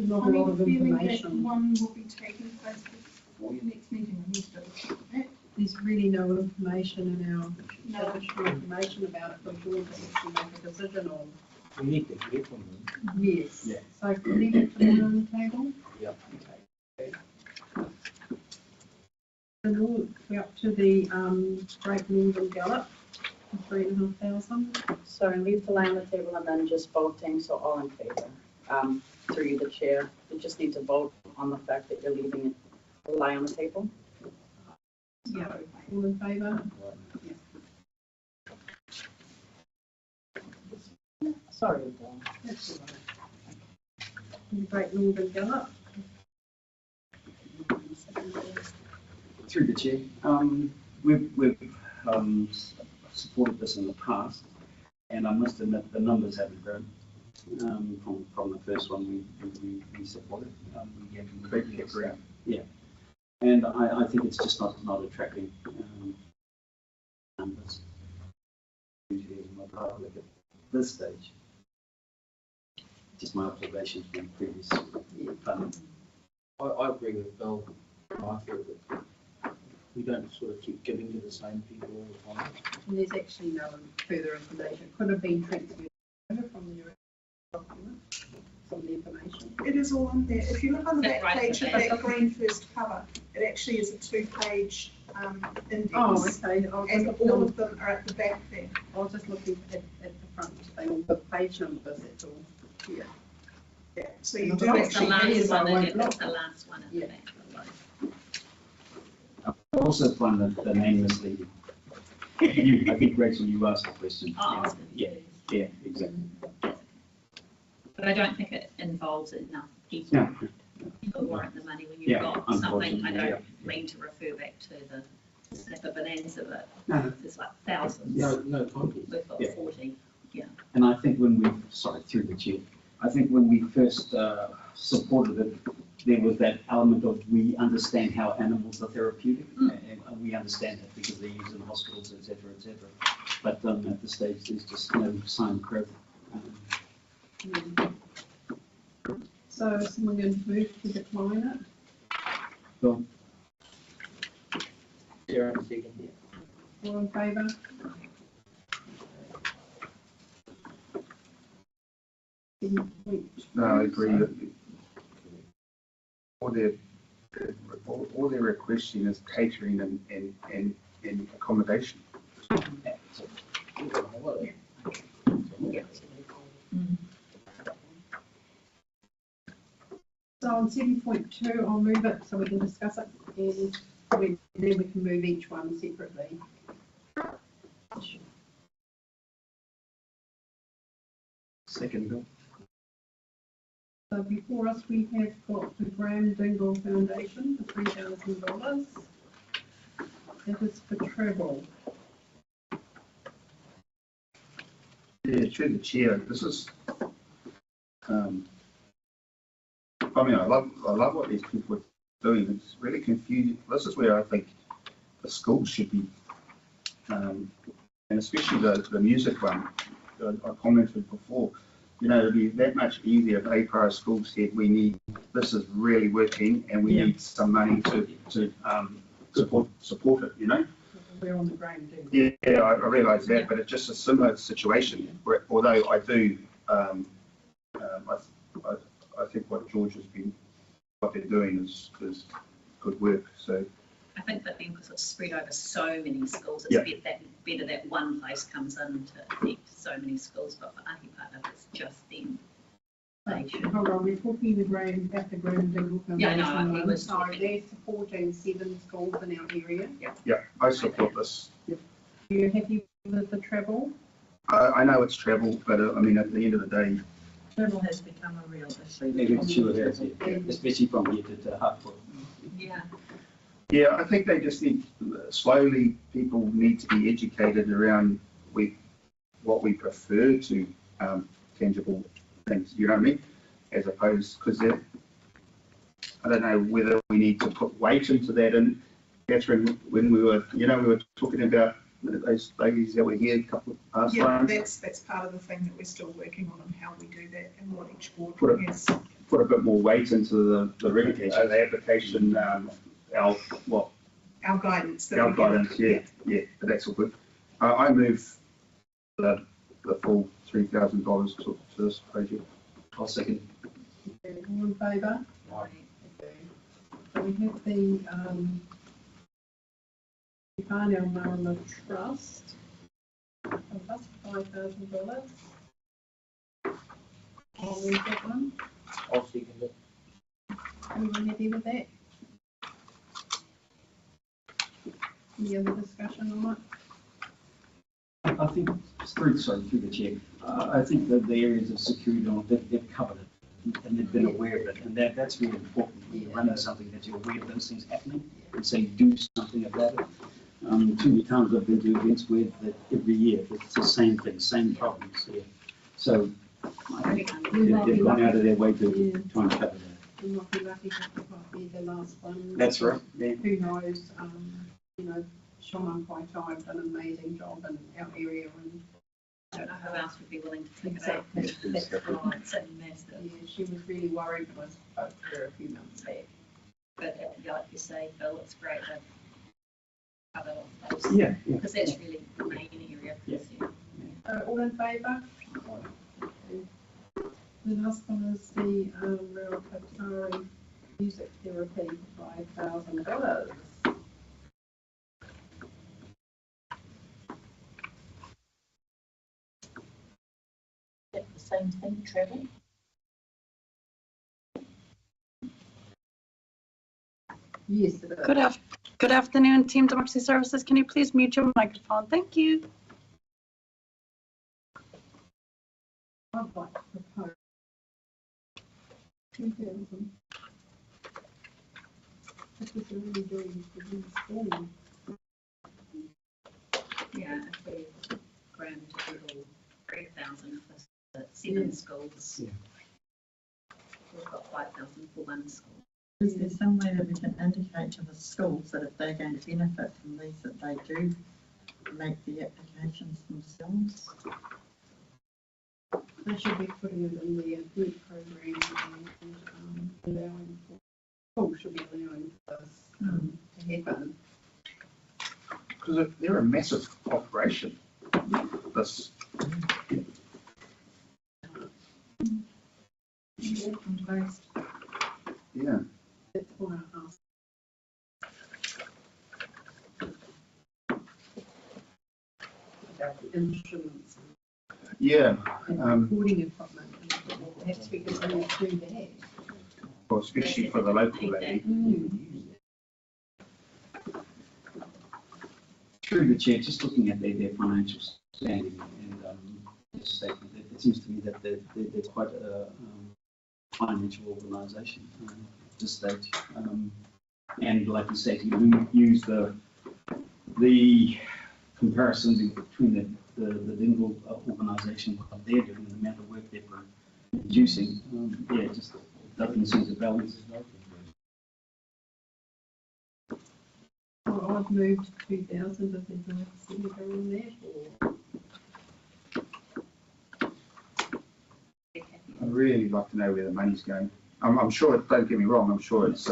Speaker 1: not a lot of information.
Speaker 13: One will be taking place before your next meeting. I need to double check that.
Speaker 1: There's really no information in our additional information about it for the board to actually make a decision on.
Speaker 12: We need to hear from them.
Speaker 1: Yes.
Speaker 12: Yeah.
Speaker 1: So leave it to lie on the table.
Speaker 12: Yeah.
Speaker 1: And we're up to the Great Northern Gallop, 3,500.
Speaker 14: So leave the lie on the table and then just voting, so all in favor. Through you, the chair, you just need to vote on the fact that you're leaving it lie on the table.
Speaker 1: Yeah, all in favour?
Speaker 14: Sorry.
Speaker 1: That's all right. The Great Northern Gallop.
Speaker 7: Through the chair, we've supported this in the past, and I must admit the numbers haven't grown from the first one we supported. We gave them yeah, and I think it's just not attracting numbers. Enthusiasm of the public at this stage. Just my observations from previous funding.
Speaker 12: I agree with Bill. I feel that we don't sort of keep giving to the same people all the time.
Speaker 1: And there's actually no further information. Could have been transferred over from the original document, some of the information.
Speaker 13: It is all on there. If you look on the back
Speaker 2: Right,
Speaker 13: page of
Speaker 2: okay.
Speaker 13: that green first cover, it actually is a 2-page index.
Speaker 1: Oh, okay.
Speaker 13: And all of them are at the back there.
Speaker 1: I was just looking at the front thing, the page numbers, that's all. Yeah.
Speaker 13: Yeah. So you
Speaker 1: And
Speaker 13: do
Speaker 1: I
Speaker 2: It's the
Speaker 13: actually.
Speaker 1: Yes,
Speaker 2: last
Speaker 1: I
Speaker 2: one,
Speaker 1: won't
Speaker 2: and it's
Speaker 1: block
Speaker 2: the
Speaker 1: it.
Speaker 2: last one at the
Speaker 1: Yeah.
Speaker 2: back.
Speaker 7: I also find that the name misleading. I think Rachel, you asked the question.
Speaker 2: Oh, I was
Speaker 7: Yeah,
Speaker 2: confused.
Speaker 7: yeah, exactly.
Speaker 2: But I don't think it involves enough people
Speaker 7: Yeah.
Speaker 2: to warrant the money when you've
Speaker 7: Yeah,
Speaker 2: got something. I
Speaker 7: unfortunately, yeah.
Speaker 2: don't mean to refer back to the Snapper Bonanza, but
Speaker 7: No.
Speaker 2: there's like thousands.
Speaker 12: No context.
Speaker 2: We've got
Speaker 7: Yeah.
Speaker 2: 40.
Speaker 7: And I think when we, sorry, through the chair, I think when we first supported it, there was that element of we understand how animals are therapeutic, and we understand that because they're used in hospitals, et cetera, et cetera. But at this stage, there's just no sign of growth.
Speaker 1: So is someone going to move to decline it?
Speaker 7: Bill?
Speaker 12: Darren, second.
Speaker 1: All in favour?
Speaker 4: No, I agree. All they're requesting is catering and accommodation.
Speaker 1: So on 7.2, I'll move it so we can discuss it, and then we can move each one separately.
Speaker 7: Second, Bill?
Speaker 1: So before us, we have got the Graham Dingle Foundation for $3,000. That is for travel.
Speaker 4: Yeah, through the chair, this is, I mean, I love what these people are doing. It's really confusing. This is where I think the schools should be, and especially the music one, I commented before, you know, it'd be that much easier if APRA school said, this is really working and we need some money to support it, you know?
Speaker 3: We're on the ground doing.
Speaker 4: Yeah, I realise that, but it's just a similar situation, where, although I do, I think what they're doing is good work, so.
Speaker 2: I think that then because it's spread over so many schools,
Speaker 4: Yeah.
Speaker 2: it's better that one place comes in to affect so many schools, but for Ahipata, if it's just them, they should.
Speaker 1: Hold on, we're talking the Graham Dingle Foundation.
Speaker 2: Yeah, no, he was
Speaker 1: So
Speaker 2: talking.
Speaker 1: they're supporting 7 schools in our area.
Speaker 4: Yeah, I support this.
Speaker 1: Are you happy with the travel?
Speaker 4: I know it's travel, but I mean, at the end of the day,
Speaker 3: Travel has become a real issue.
Speaker 7: Maybe sure has, especially from here to Hartford.
Speaker 2: Yeah.
Speaker 4: yeah, I think they just need, slowly, people need to be educated around what we prefer to tangible things, you know what I mean? As opposed, because I don't know whether we need to put weight into that. And Catherine, when we were talking about those ladies that were here a couple of past
Speaker 13: Yeah,
Speaker 4: times.
Speaker 13: that's part of the thing that we're still working on and how we do that and what each board has.
Speaker 4: Put a bit more weight into the application, our
Speaker 13: guidance.
Speaker 4: Our guidance, yeah, but that's all good. I move the full $3,000 to this project.
Speaker 7: I'll second.
Speaker 1: Okay, all in favour? Okay. So we have the Whānau Marama Trust, that's $5,000. I'll read that one.
Speaker 12: I'll second it.
Speaker 1: Everyone happy with that? Any other discussion on it?
Speaker 7: I think, through the chair, I think that the areas of security, they've covered it and they've been aware of it, and that's really important when you're running something, that you're aware of those things happening and say do something about it. Too many times I've been to events where that every year it's the same thing, same problems. Yeah. So I think they've gone out of their way to try and cover that.
Speaker 1: We might be lucky to might be the last one.
Speaker 7: That's right. Yeah.
Speaker 1: Who knows? Shona Waitai have done an amazing job in our area, and
Speaker 2: I don't know who else would be willing to take it out.
Speaker 1: exactly, that's right.
Speaker 2: It's a massive.
Speaker 1: Yeah, she was really worried when I spoke to her a few months back.
Speaker 2: But like you say, Phil, it's great to cover all those.
Speaker 7: Yeah.
Speaker 2: Because that's really the main area.
Speaker 7: Yeah.
Speaker 1: All in favour? The last one is the Raukatari music therapy, $5,000.
Speaker 2: The same thing, travel.
Speaker 1: Yes, it is.
Speaker 15: Good afternoon, Team Democracy Services. Can you please mute your microphone? Thank you.
Speaker 1: I'd like to propose 2,000. This is really doing for the school.
Speaker 2: Yeah, if we grand total 3,000 for the 7 schools.
Speaker 7: Yeah.
Speaker 2: We've got 5,000 for one school.
Speaker 3: Is there some way that we can indicate to the schools that if they're going to benefit from these, that they do make the applications themselves?
Speaker 1: They should be putting it in their group program and allowing for, schools should be allowing for this to happen.
Speaker 4: Because they're a massive operation. This.
Speaker 1: Auckland based.
Speaker 4: Yeah.
Speaker 1: That's why I asked. About the instruments
Speaker 4: Yeah.
Speaker 1: and recording equipment, and it has to be considered through that.
Speaker 4: Well, especially for the local lady.
Speaker 7: Through the chair, just looking at their financial standing and their statement, it seems to me that they're quite a financial organisation at this stage. And like you said, you use the comparisons between the Dingle organisation, what they're doing, the amount of work they're producing. It just doesn't seem to balance.
Speaker 1: Well, So I've moved 2,000, if there's a senator in there,
Speaker 4: I'd really like to know where the money's going. I'm sure, don't get me wrong, I'm sure it's,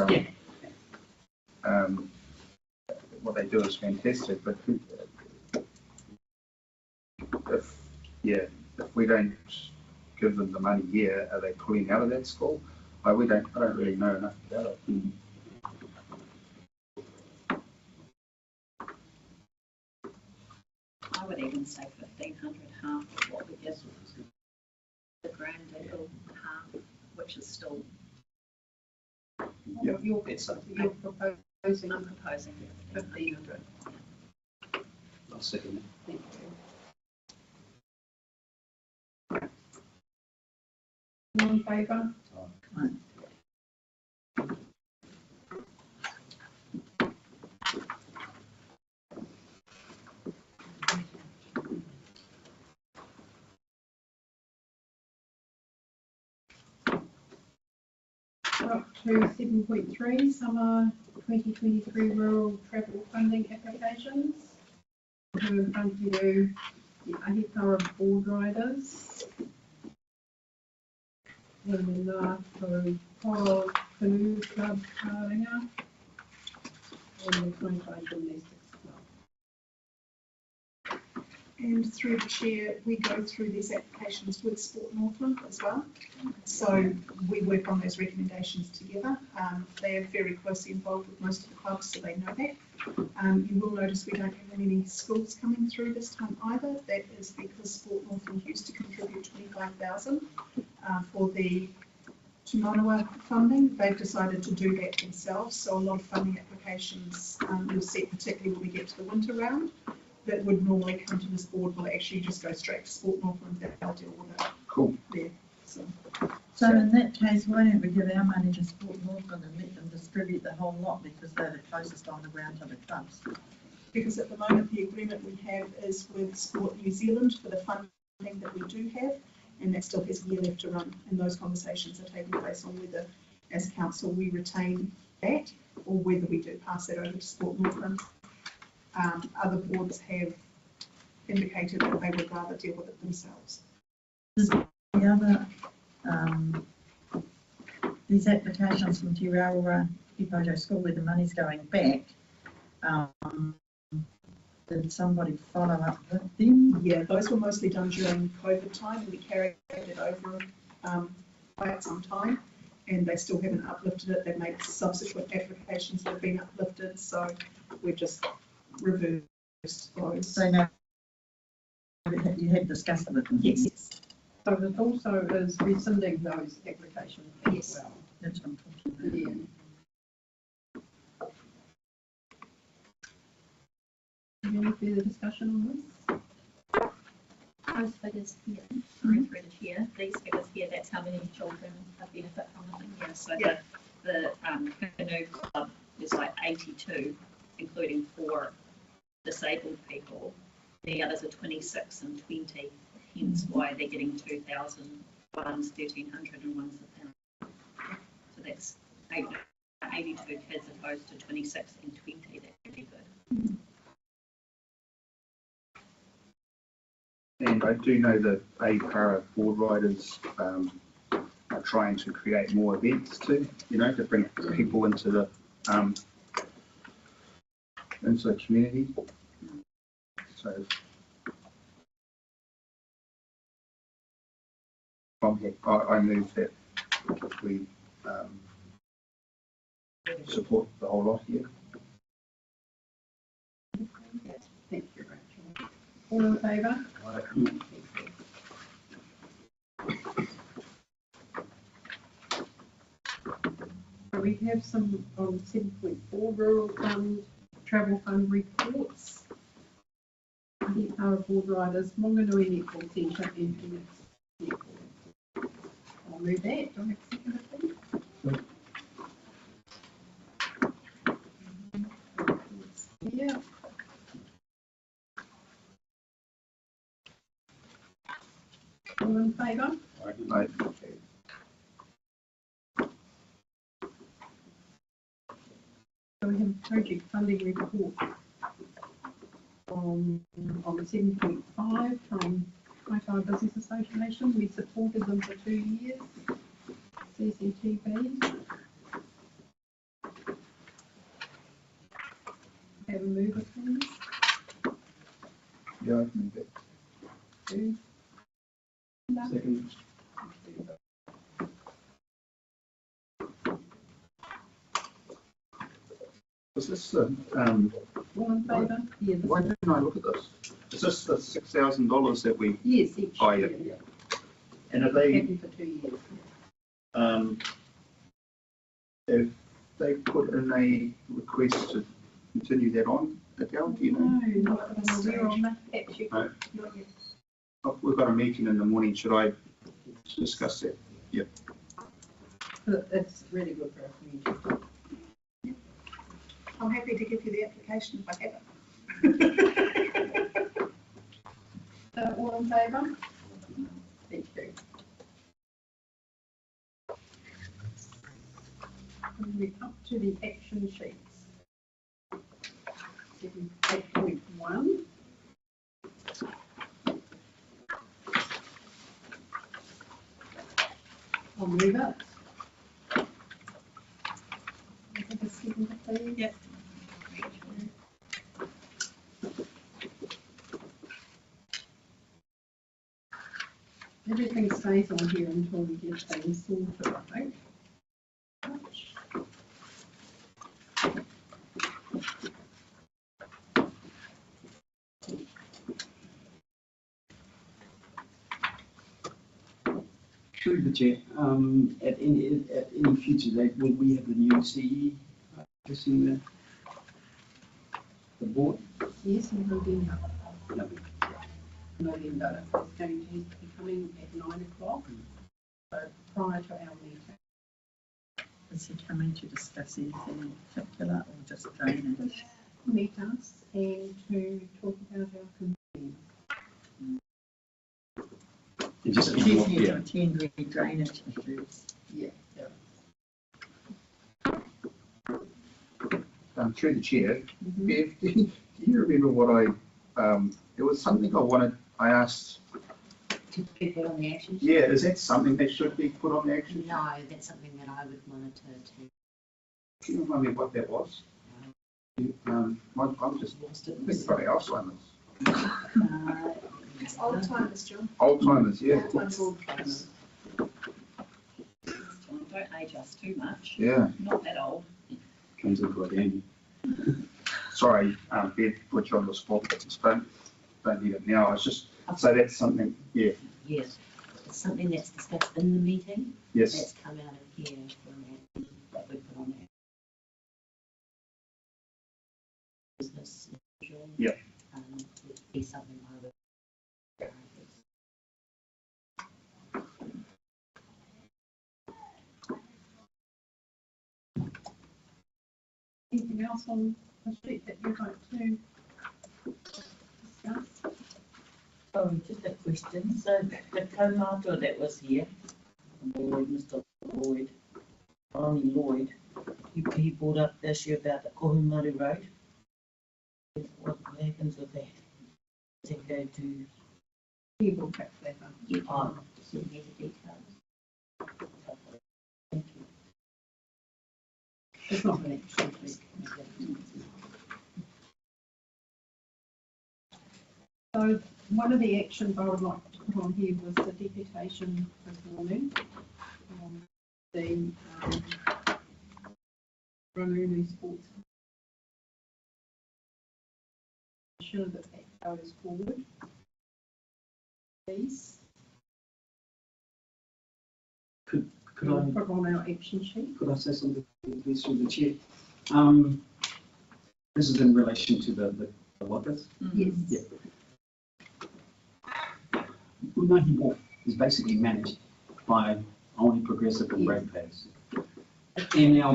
Speaker 4: what they do is fantastic, but if we don't give them the money here, are they pulling out of that school? I don't really know enough about it.
Speaker 2: I would even say 1,500, half of what we get. The grand deal, half, which is still.
Speaker 1: you're proposing.
Speaker 2: I'm proposing 1,500.
Speaker 7: I'll second it.
Speaker 1: Thank you. All in favour? Up to 7.3, summer 2023 rural travel funding applications. We're in front of you, the Ahikara board riders. And then the Koro Canoe Club Taringa. And the 25 Gymnastics Club.
Speaker 13: And through the chair, we go through these applications with Sport Northland as well. So we work on those recommendations together. They are very closely involved with most of the clubs, so they know that. You will notice we don't have many schools coming through this time either. That is because Sport Northland used to contribute 25,000 for the Tumanawa funding. They've decided to do that themselves. So a lot of funding applications you'll see, particularly when we get to the winter round, that would normally come to this board will actually just go straight to Sport Northland. They'll deal with it.
Speaker 4: Cool.
Speaker 13: There. So
Speaker 3: in that case, why don't we give our money to Sport Northland and let them distribute the whole lot because they're the closest on the ground to the clubs?
Speaker 13: Because at the moment the agreement we have is with Sport New Zealand for the funding that we do have, and that still has a year left to run, and those conversations are taking place on whether as council we retain that or whether we do pass that over to Sport Northland. Other boards have indicated that they would rather deal with it themselves.
Speaker 3: The other, these applications from Te Rawa Hipojo School where the money's going back, did somebody follow up with them?
Speaker 13: Yeah, those were mostly done during COVID time. We carried it over quite some time, and they still haven't uplifted it. They've made subsequent applications that have been uplifted, so we've just reversed those.
Speaker 3: So now you had discussed it with them?
Speaker 13: Yes.
Speaker 1: So it also is rescinding those applications as well.
Speaker 3: That's what I'm talking about.
Speaker 1: Any further discussion on this?
Speaker 2: Those figures here, sorry, through the chair, these figures here, that's how many children have benefit from the thing here. So the canoe club is like 82, including 4 disabled people. The others are 26 and 20, hence why they're getting 2,000, one's 1,300 and one's 1,000. So that's 82 kids opposed to 26 and 20, that's pretty good.
Speaker 4: And I do know that Ahikara board riders are trying to create more events too, to bring people into the community. So I move that we support the whole lot here.
Speaker 1: Thank you, Rachel. All in favour? So we have some on 7.4 rural fund, travel fund reports. Ahikara board riders, Wanganui Netball Centre and Phoenix Netball. I'll move that. Do I have a second, please? Yeah. All in favour?
Speaker 4: Aye.
Speaker 1: So we have project funding report on the 7.5 from Hiku Business Association. We supported them for 2 years. CCTV. Have a mover, please.
Speaker 4: Yeah, I can move it.
Speaker 1: Two.
Speaker 7: Second.
Speaker 4: Is this the,
Speaker 1: All in favour? Yeah. this
Speaker 4: why
Speaker 1: is-
Speaker 4: didn't I look at this? Is this the $6,000 that we,
Speaker 1: Yes, each
Speaker 4: Oh, yeah.
Speaker 1: year.
Speaker 4: and are they,
Speaker 1: Happened for 2 years.
Speaker 4: if they put in a request to continue that on, Adele, do you know?
Speaker 1: No, not that I'm aware of, perhaps you,
Speaker 4: No.
Speaker 1: not yet.
Speaker 4: Oh, we've got a meeting in the morning, should I discuss that?
Speaker 1: But it's really good for our community.
Speaker 13: I'm happy to give you the application if I have it.
Speaker 1: All in favour? Thank you. And we're up to the action sheets. 8.1. I'll move it. I think it's second, please.
Speaker 3: Yep.
Speaker 1: Everything stays on here until we get things sorted, I think.
Speaker 7: Through the chair, at any future date, will we have the new CE addressing the board?
Speaker 1: Yes, in November.
Speaker 7: Lovely.
Speaker 1: November. It's going to be coming at 9 o'clock, so prior to our meeting.
Speaker 3: Is he coming to discuss anything in particular or just drainage?
Speaker 1: Meet us and to talk about our concerns.
Speaker 7: It just
Speaker 3: He's here to attend any drainage issues.
Speaker 1: Yeah.
Speaker 4: Through the chair,
Speaker 1: Mhm.
Speaker 4: Bev, do you remember what it was something I asked,
Speaker 16: To be put on the action sheet?
Speaker 4: yeah, is that something that should be put on the action?
Speaker 16: No, that's something that I would monitor too.
Speaker 4: Can you remind me what that was? I'm just thinking about Alzheimer's.
Speaker 13: It's old timers, John.
Speaker 4: Alzheimer's, yeah,
Speaker 13: Old timers.
Speaker 2: Don't age us too much.
Speaker 4: yeah.
Speaker 2: Not that old.
Speaker 7: Comes in quite handy.
Speaker 4: Sorry, Bev, put you on the spot, but just don't need it now. It's just, so that's something, yeah,
Speaker 16: Yes, it's something that's discussed in the meeting.
Speaker 4: yes.
Speaker 16: That's come out of here from that we put on there. Business as usual.
Speaker 4: Yep.
Speaker 16: Would be something I would.
Speaker 1: Anything else on the sheet that you'd like to discuss?
Speaker 12: Oh, just a question. So the kaumātua that was here, Mr. Lloyd, Ronnie Lloyd, he brought up the issue about the Kohumari Road. What happens with that? Does it go to?
Speaker 1: He will catch that up.
Speaker 16: Oh, send me the details.
Speaker 12: Thank you.
Speaker 1: It's not an action sheet. So one of the actions I would like to put on here was the deputation this morning. The Ranunu Sports. Ensure that that goes forward. Please.
Speaker 7: Could
Speaker 1: We'll
Speaker 7: I?
Speaker 1: put on our action sheet.
Speaker 7: Could I say something, please, through the chair? This is in relation to the workers.
Speaker 1: Yes.
Speaker 7: Yeah. Unahi Wharf is basically managed by only progressive and ratepayers. In our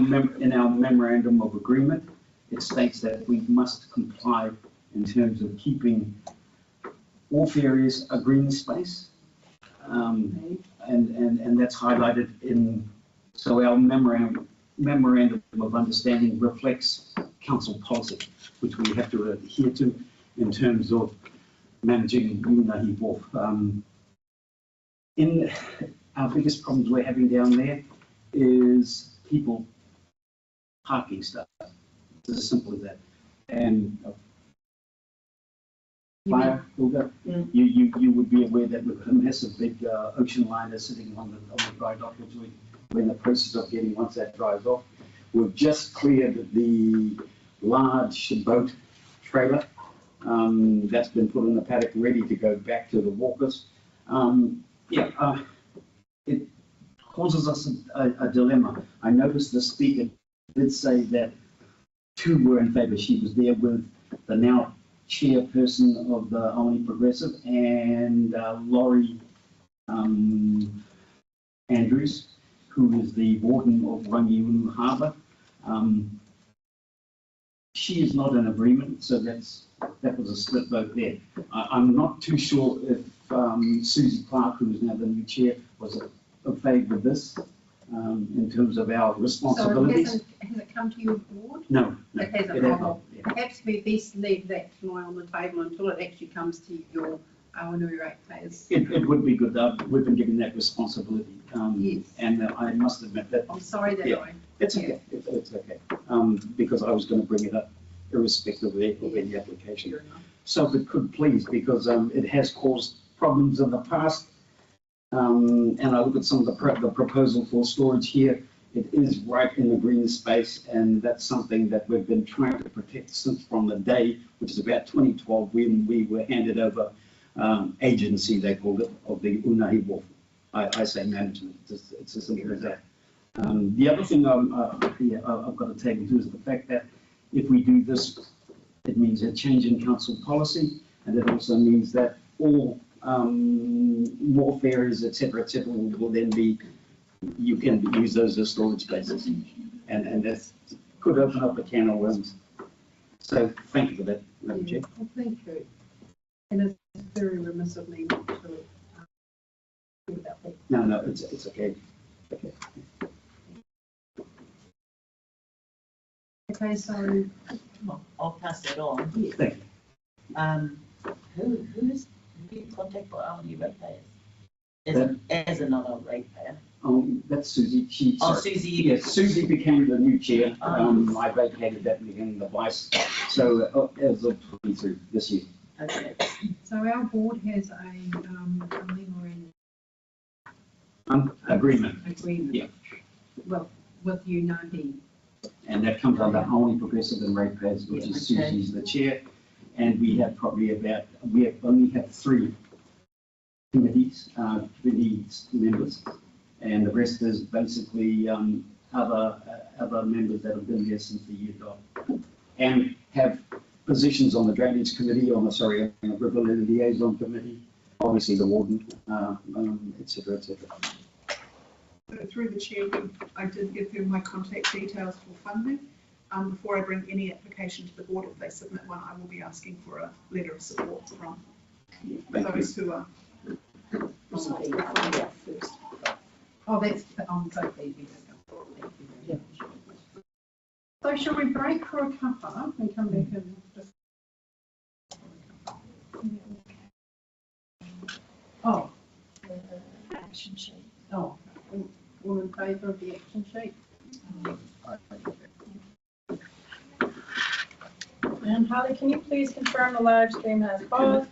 Speaker 7: memorandum of agreement, it states that we must comply in terms of keeping wharf areas a green space. And that's highlighted in, so our memorandum of understanding reflects council policy, which we have to adhere to in terms of managing Unahi Wharf. In our biggest problems we're having down there is people parking stuff. It's as simple as that. And fire, Hilda, you would be aware that we've got a massive big ocean liner sitting on the dry dock, which we're in the process of getting once that dries off. We've just cleared the large boat trailer that's been put in the paddock, ready to go back to the walkers. It causes us a dilemma. I noticed the speaker did say that two were in favour. She was there with the now chairperson of the Only Progressive and Laurie Andrews, who is the warden of Rangiunu Harbour. She is not in agreement, so that was a split vote there. I'm not too sure if Susie Clark, who is now the new chair, was in favour of this in terms of our responsibilities.
Speaker 1: So has it come to your board?
Speaker 7: No,
Speaker 1: It hasn't.
Speaker 7: it hasn't. Yeah.
Speaker 1: Perhaps we best leave that lie on the table until it actually comes to your Awanui ratepayers.
Speaker 7: It would be good. We've been given that responsibility.
Speaker 1: Yes.
Speaker 7: And I must admit that.
Speaker 1: I'm sorry that
Speaker 7: It's okay. It's okay. Because I was going to bring it up irrespective of any application. So if it could please, because it has caused problems in the past. And I look at some of the proposal for storage here. It is right in the green space, and that's something that we've been trying to protect since from the day, which is about 2012, when we were handed over agency, they called it, of the Unahi Wharf. I say management. It's as simple as that. The other thing I've got to take into is the fact that if we do this, it means a change in council policy, and it also means that all wharf areas, et cetera, will then be, you can use those as storage spaces. And that could open up a can of worms. So thank you for that, Madam Chair.
Speaker 1: Well, thank you. And it's very remiss of me not to think about that.
Speaker 7: No, it's okay. Okay.
Speaker 1: Okay, so
Speaker 12: Well, I'll pass that on.
Speaker 7: Thank you.
Speaker 12: Who's you contact for hourly ratepayers? As another ratepayer?
Speaker 7: That's Susie.
Speaker 12: Susie.
Speaker 7: Yes, Susie became the new chair. I vacated that and became the vice. So as of 22 this year.
Speaker 12: Okay.
Speaker 1: So our board has a memorandum
Speaker 7: Agreement.
Speaker 1: agreement.
Speaker 7: Yeah.
Speaker 1: Well, with Unahi.
Speaker 7: And that comes under Only Progressive and Ratepayers, which is Susie's the chair. And we have only have 3 committees, members. And the rest is basically other members that have been there since the year dot. And have positions on the Drainage Committee, on the River Liaison Committee, obviously the warden, et cetera, et cetera.
Speaker 13: Through the chair, I did give them my contact details for funding. Before I bring any application to the board, if they submit one, I will be asking for a letter of support from those who are responsible for funding first.
Speaker 1: Oh, that's so easy. Yeah. So shall we break for a cuppa and come back and just... Oh.
Speaker 2: Action sheet.
Speaker 1: Oh, all in favour of the action sheet?
Speaker 15: And Holly, can you please confirm the live stream has paused?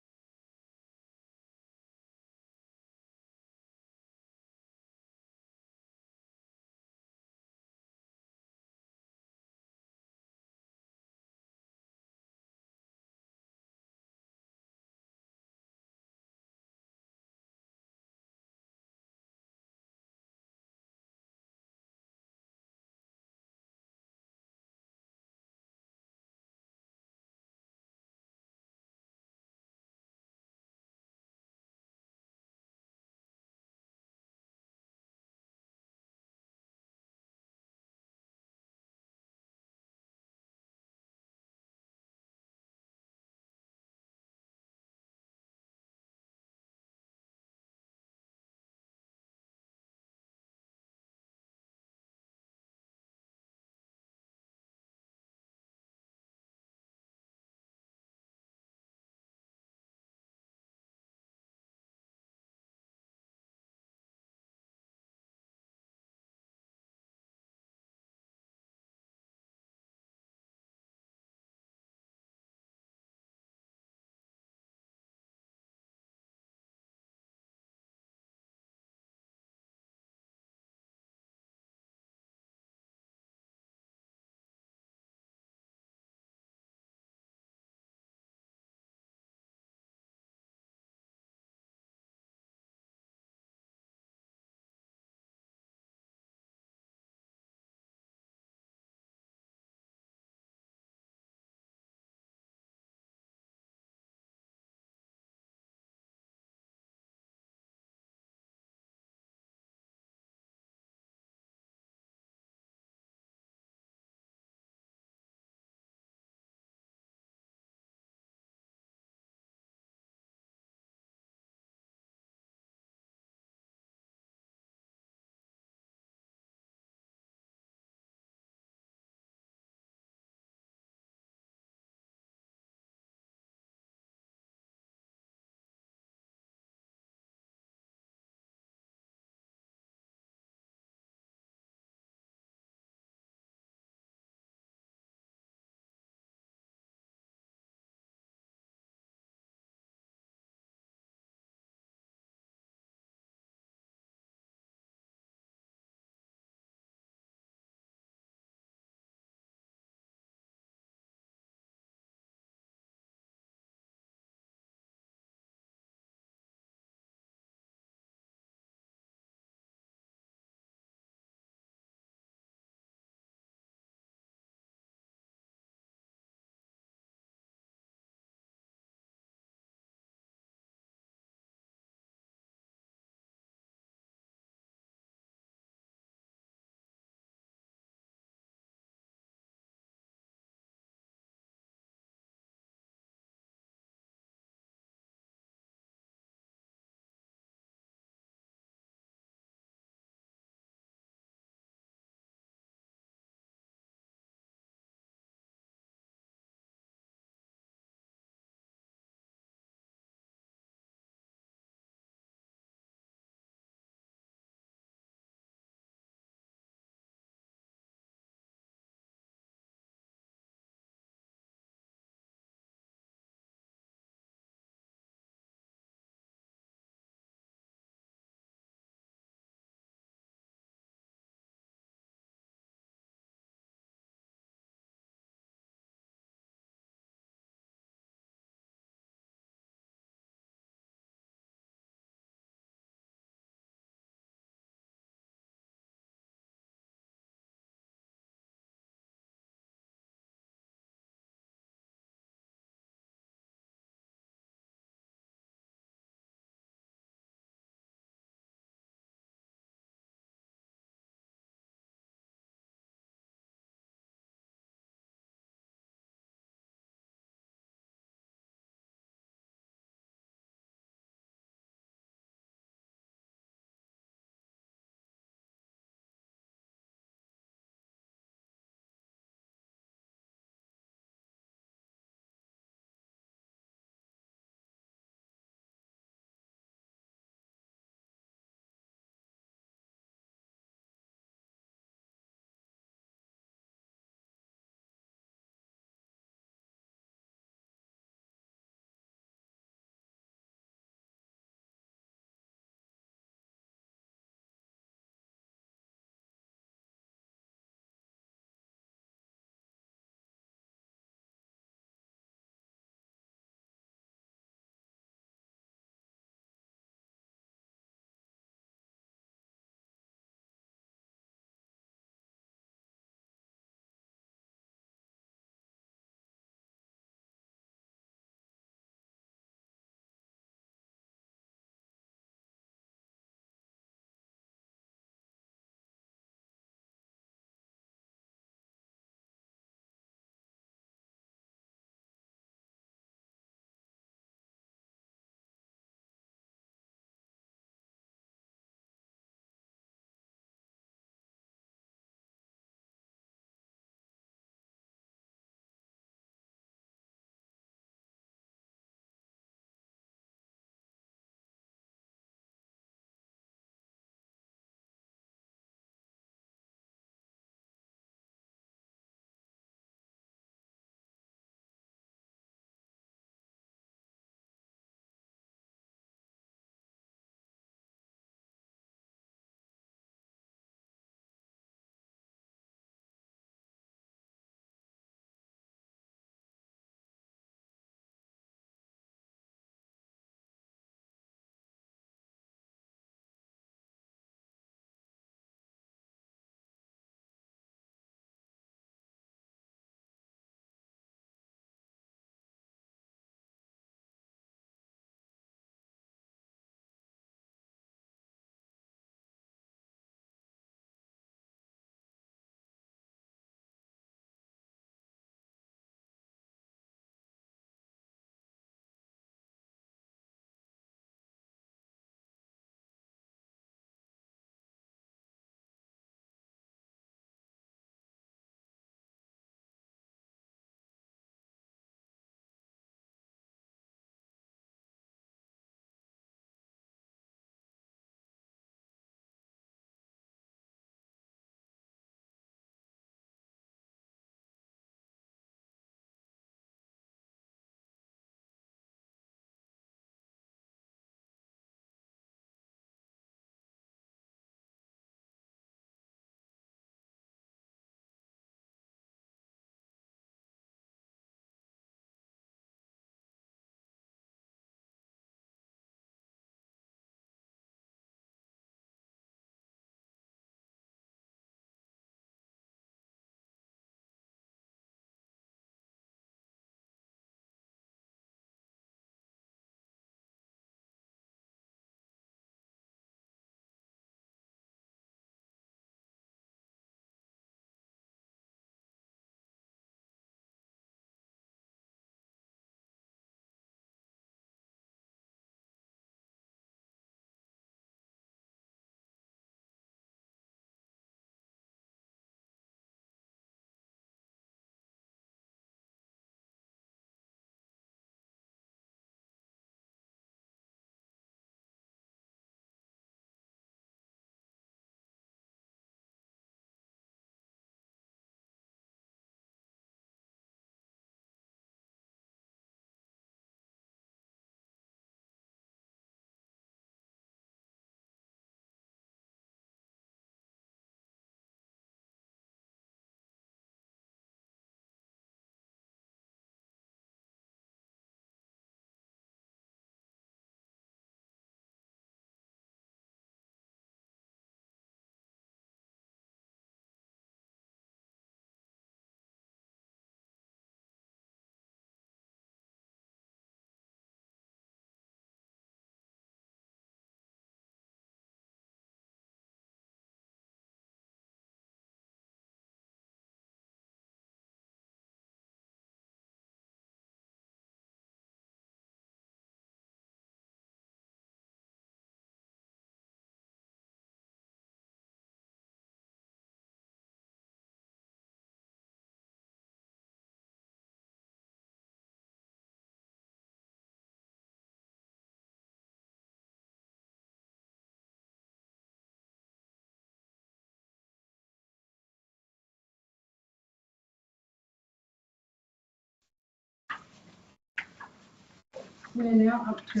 Speaker 1: We're now up to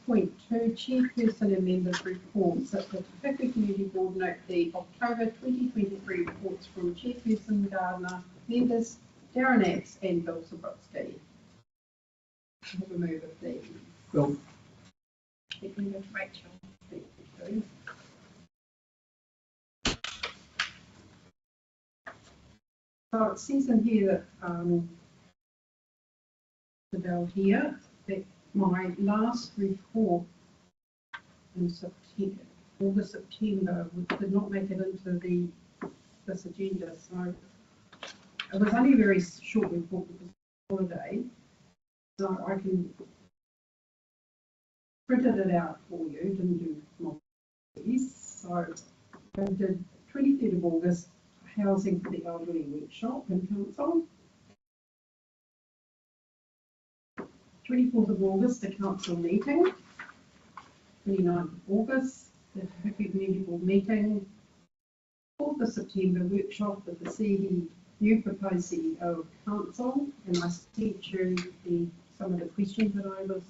Speaker 1: 8.2, Chairperson and Members' Reports. At the Hiku Community Board, note the October 2023 reports from Chairperson Gardner, members Darren Axe and Bill Sabrowski. Have a move of these.
Speaker 11: Bill.
Speaker 1: Second, Rachel. Thank you. So it says in here that, about here, that my last report in September, August, September, did not make it into this agenda. So it was only a very short report because of holiday. So I can printed it out for you, didn't do multiples. So I did 23rd of August, Housing for the Elderly Workshop in Council. 24th of August, the council meeting. 29th of August, the Hiku Community Board meeting. 4th of September, workshop with the new proposed CEO of council, and I sent you some of the questions that I was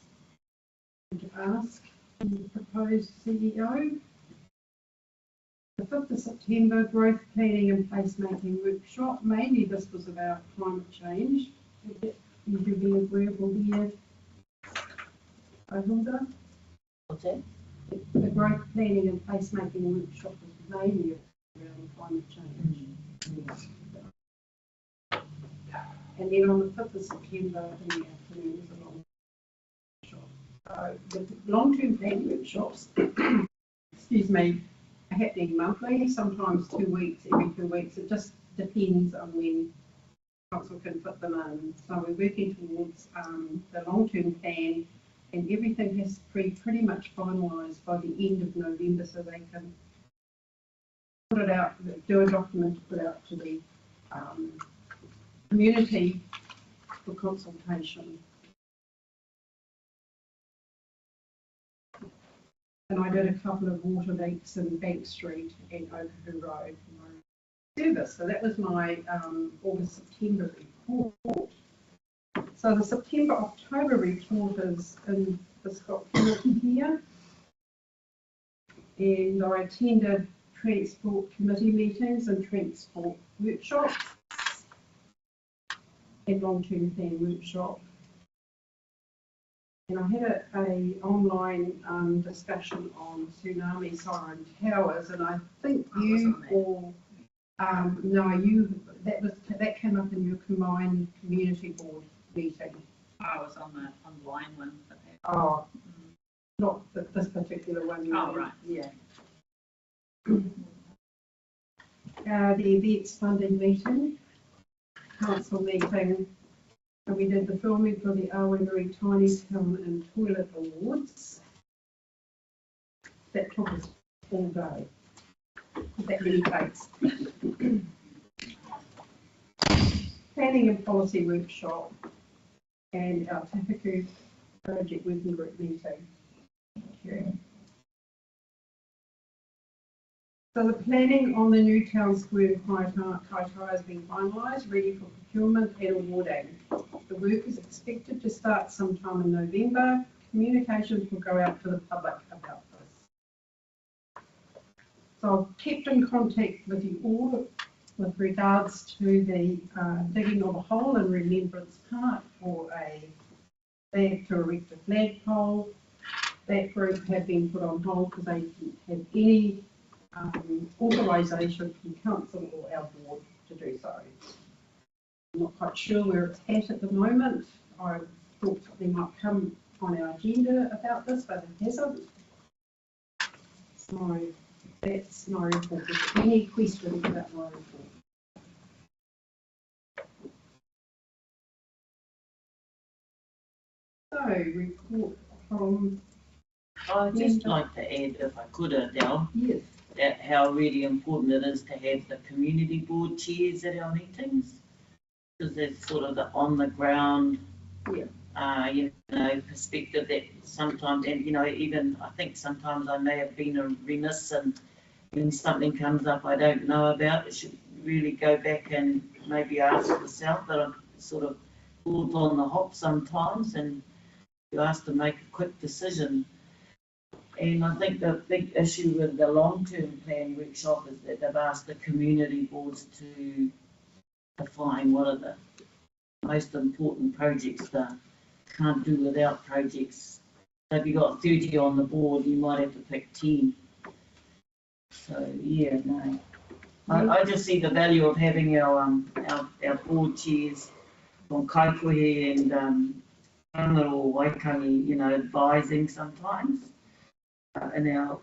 Speaker 1: going to ask the proposed CEO. The 5th of September, growth planning and placemaking workshop. Mainly this was about climate change. Would you be agreeable here, Hilda?
Speaker 12: What's that?
Speaker 1: The growth planning and placemaking workshop was mainly around climate change. And then on the 5th of September in the afternoon was a long workshop. So the long-term plan workshops, excuse me, are happening monthly, sometimes 2 weeks, every 2 weeks. It just depends on when council can fit them in. So we're working towards the long-term plan, and everything has to be pretty much finalised by the end of November so they can put it out, do a document to put out to the community for consultation. And I did a couple of water leaks in Bank Street and Overview Road for my service. So that was my August-September report. So the September-October report is in this document here. And I attended transport committee meetings and transport workshops and long-term plan workshop. And I had a online discussion on tsunami siren towers, and I think you all that came up in your combined community board meeting.
Speaker 2: I was on the online one for that.
Speaker 1: Oh, not this particular one.
Speaker 2: Oh, right.
Speaker 1: Yeah. The events funding meeting, council meeting, and we did the filming for the Awangari Tiny Town and Toilet Awards. That took us all day. That many dates. Planning and policy workshop and our Hiku project working group meeting. Okay. So the planning on the new town square Kaitaia has been finalised, ready for procurement and awarding. The work is expected to start sometime in November. Communications will go out to the public about this. So I've kept in contact with you all with regards to the digging of a hole in Remembrance Park for to erect a flagpole. That group have been put on hold because they didn't have any authorisation from council or our board to do so. I'm not quite sure where it's at the moment. I thought something might come on our agenda about this, but it hasn't. So that's my report. Is there any questions about my report? So, report from...
Speaker 12: I'd just like to add, if I could, Adele,
Speaker 1: yes,
Speaker 12: that how really important it is to have the community board chairs at our meetings, because that's sort of the on the ground, perspective that sometimes, and even I think sometimes I may have been remiss, and when something comes up I don't know about, it should really go back and maybe ask myself, but I'm sort of caught on the hop sometimes, and you're asked to make a quick decision. And I think the big issue with the long-term plan workshop is that they've asked the community boards to define what are the most important projects. They can't do without projects. So if you've got 30 on the board, you might have to pick 10. So, yeah, no. I just see the value of having our board chairs from Kaikohe and Angaro Waikangi, you know, advising sometimes in our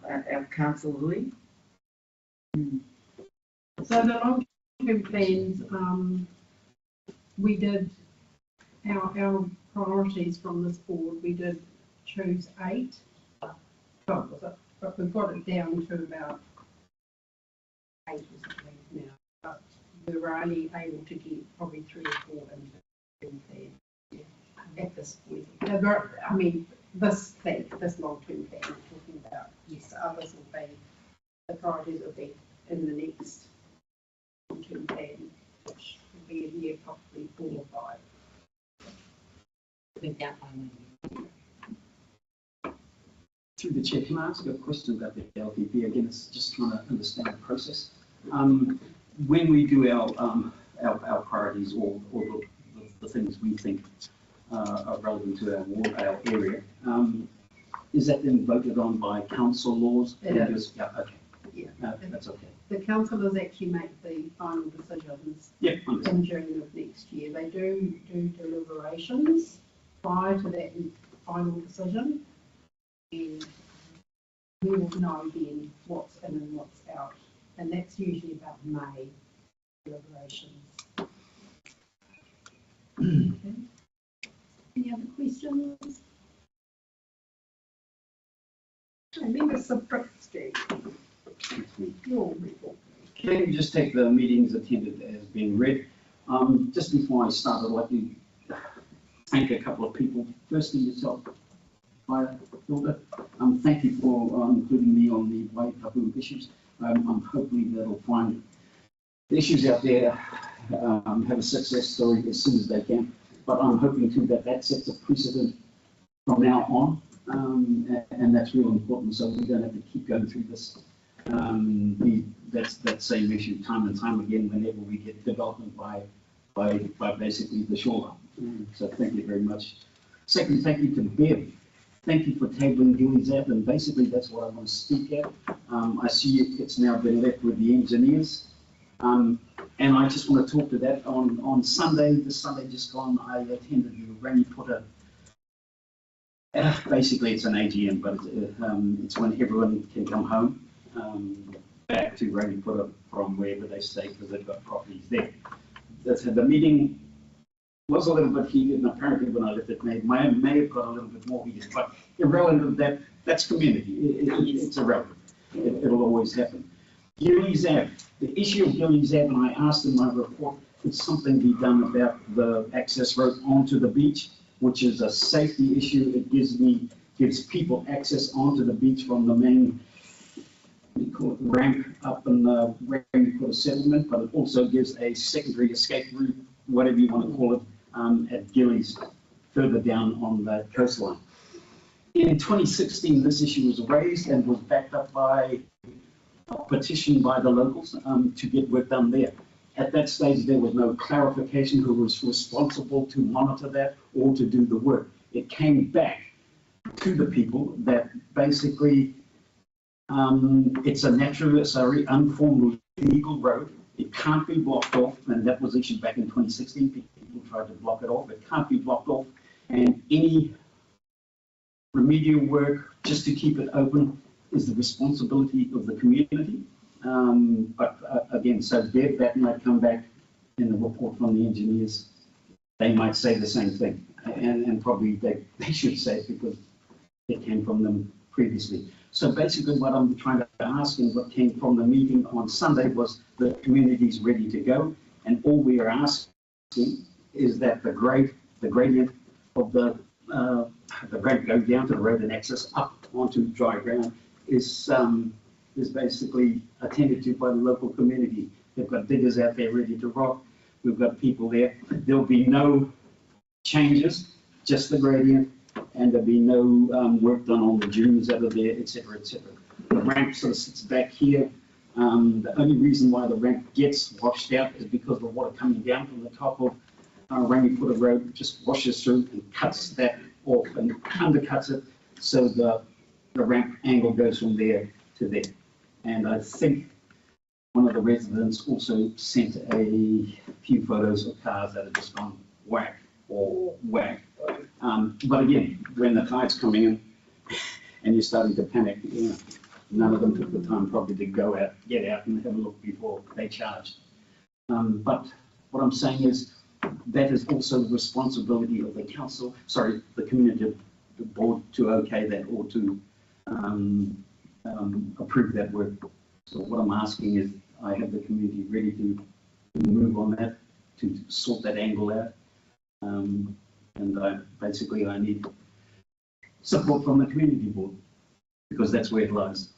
Speaker 12: council hui.
Speaker 1: So the long-term plans, we did our priorities from this board, we did choose 8. But we've got it down to about 8 or something now. But we were only able to get probably 3 or 4 into the plan at this point. I mean, this long-term plan we're talking about, yes, others will be, the priorities will be in the next long-term plan, which will be in year probably 4 or 5.
Speaker 7: Through the chair, can I ask a question about the LPP? Again, it's just trying to understand the process. When we do our priorities or the things we think are relevant to our area, is that then voted on by council laws?
Speaker 1: Yeah,
Speaker 7: okay.
Speaker 1: Yeah.
Speaker 7: That's okay.
Speaker 1: The councillors actually make the final decisions in June of next year. They do deliberations prior to that final decision, and we will know then what's in and what's out, and that's usually about May deliberations. Okay. Any other questions? And then there's some Street. Your report.
Speaker 7: Can you just take the meetings attended as being read? Just before I start, I'd like to thank a couple of people. Firstly, yourself, Hilda. Thank you for including me on the Waikapu issues. Hopefully that'll find the issues out there have a success story as soon as they can. But I'm hoping too that sets a precedent from now on, and that's really important. So we don't have to keep going through this. That same issue time and time again whenever we get development by basically the shoreline. So thank you very much. Second, thank you to Bev. Thank you for tabling Gillies Ave, and basically that's what I want to speak at. I see it's now been left with the engineers. And I just want to talk to that on Sunday, this Sunday just gone, I attended the Rangiputa. Basically it's an AGM, but it's when everyone can come home back to Rangiputa from wherever they stay because they've got properties there. The meeting was a little bit heated, and apparently when I left it may have got a little bit more heated, but irrelevant, that's community. It's irrelevant. It'll always happen. Gillies Ave, the issue of Gillies Ave, and I asked in my report, could something be done about the access road onto the beach, which is a safety issue. It gives people access onto the beach from the main, we call it ramp up in the Rangiputa settlement, but it also gives a secondary escape route, whatever you want to call it, at Gillies, further down on the coastline. In 2016, this issue was raised and was backed up by a petition by the locals to get work done there. At that stage, there was no clarification who was responsible to monitor that or to do the work. It came back to the people that basically it's a necessary, unformed legal road. It can't be blocked off, and that was issued back in 2016. People tried to block it off. It can't be blocked off, and any remedial work just to keep it open is the responsibility of the community. Again, so that might come back in the report from the engineers. They might say the same thing, and probably they should say it because it came from them previously. So basically what I'm trying to ask and what came from the meeting on Sunday was the community's ready to go, and all we are asking is that the gradient of the grade going down to the road and access up onto dry ground is basically attended to by the local community. They've got diggers out there ready to rock. We've got people there. There'll be no changes, just the gradient. and there'll be no work done on the dunes that are there, et cetera, et cetera. The ramp sort of sits back here. The only reason why the ramp gets washed out is because the water coming down from the top of Rangipura Road just washes through and cuts that off and undercuts it, so the ramp angle goes from there to there. And I think one of the residents also sent a few photos of cars that have just gone whack or whack. But again, when the tide's coming in and you're starting to panic, you know, none of them took the time probably to go out, get out and have a look before they charged. But what I'm saying is that is also the responsibility of the council, sorry, the community board to okay that or to approve that work. So what I'm asking is I have the community ready to move on that, to sort that angle out. And basically I need support from the community board because that's where it lies.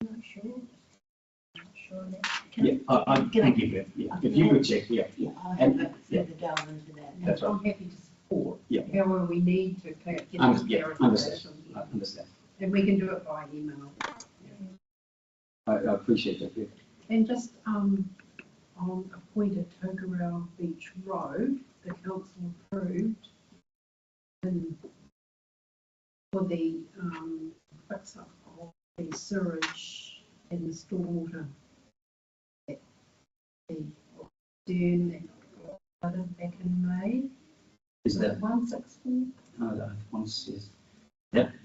Speaker 16: I'm not sure. Not sure on that.
Speaker 7: Yeah, thank you, Beth. Yeah, if you could check, yeah.
Speaker 16: Yeah, I'll
Speaker 7: And-
Speaker 16: have to further delve into that.
Speaker 7: That's right.
Speaker 1: I'm happy to support.
Speaker 7: Yeah.
Speaker 1: However, we need to get
Speaker 7: Yeah,
Speaker 1: this
Speaker 7: understand.
Speaker 1: clarification.
Speaker 7: I understand.
Speaker 1: And we can do it by email.
Speaker 7: I appreciate that, yeah.
Speaker 1: And just on a point at Tokerau Beach Road, the council approved for the fix up of the sewage and the stormwater. The dune that got flooded back in May.
Speaker 7: Is that
Speaker 1: 164?
Speaker 7: once, yes.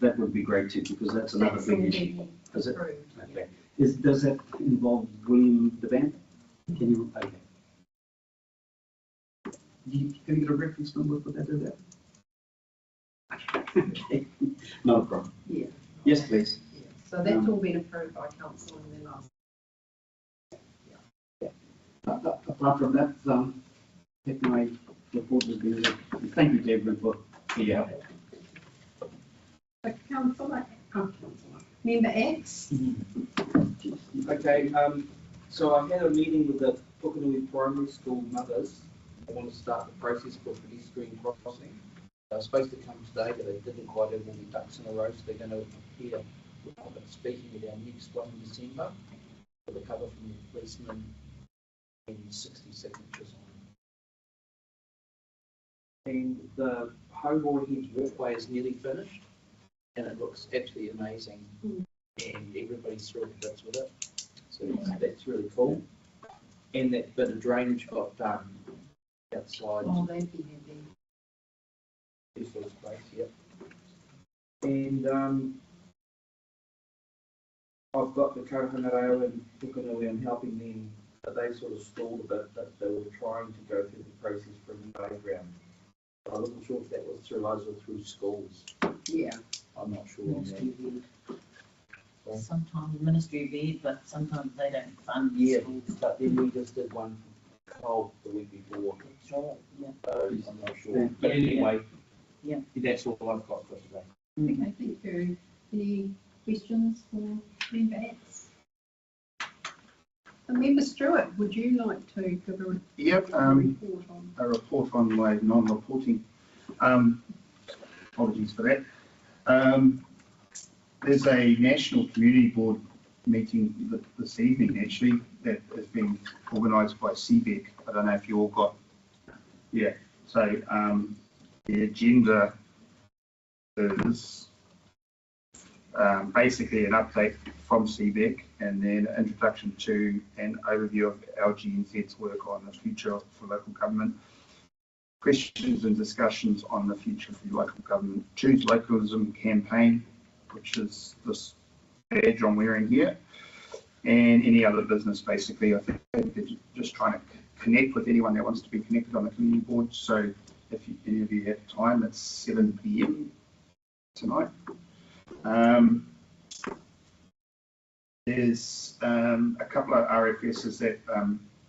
Speaker 7: That would be great too, because that's another
Speaker 1: That's
Speaker 7: big
Speaker 1: already
Speaker 7: issue. Does it?
Speaker 1: approved.
Speaker 7: Okay. Does that involve William DeVan? Can you, okay. Can you get a reference number for that? Okay, no problem.
Speaker 1: Yeah.
Speaker 7: Yes, please.
Speaker 1: Yeah. So that's all been approved by council in the last.
Speaker 7: Apart from that, I think my report has been, thank you to everyone for your help.
Speaker 1: So councillor, member X.
Speaker 17: Okay, so I had a meeting with the Pukenui Primary School mothers. I want to start the process for pedestrian crossing. They were supposed to come today, but they didn't quite have all the ducks in a row, so they're going to appear with public speaking at our next one in December for the cover from the policeman and 60 signatures on. And the Hobart Hedge walkway is nearly finished, and it looks absolutely amazing, and everybody's thrilled to bits with it. So that's really cool. And that bit of drainage got done outside.
Speaker 1: Oh, they'd be happy.
Speaker 17: This was great, yep. And I've got the Kauhangarao and Pukenui, I'm helping them, but they sort of stalled a bit, but they were trying to go through the process for a playground. I wasn't sure if that was through us or through schools.
Speaker 1: Yeah.
Speaker 17: I'm not sure on that.
Speaker 12: Sometimes Ministry of Ed, but sometimes they don't fund
Speaker 17: Yeah,
Speaker 12: schools.
Speaker 17: but then we just did one for Cole the week before.
Speaker 12: That's right, yeah.
Speaker 17: So I'm not sure. But anyway,
Speaker 12: Yeah.
Speaker 17: that's all I've got for today.
Speaker 1: Okay, thank you. Any questions for member X? Member Stewart, would you like to give a
Speaker 4: Yep,
Speaker 1: report on?
Speaker 4: a report on my non-reporting. Apologies for that. There's a national community board meeting this evening actually that has been organised by CBEC. I don't know if you all got, yeah. So the agenda is basically an update from CBEC and then an introduction to an overview of LGNZ's work on the future for local government, questions and discussions on the future for local government, Choose Localism campaign, which is this badge I'm wearing here, and any other business basically. I think they're just trying to connect with anyone that wants to be connected on the community board. So if any of you have time, it's 7 p.m. tonight. There's a couple of RFSs that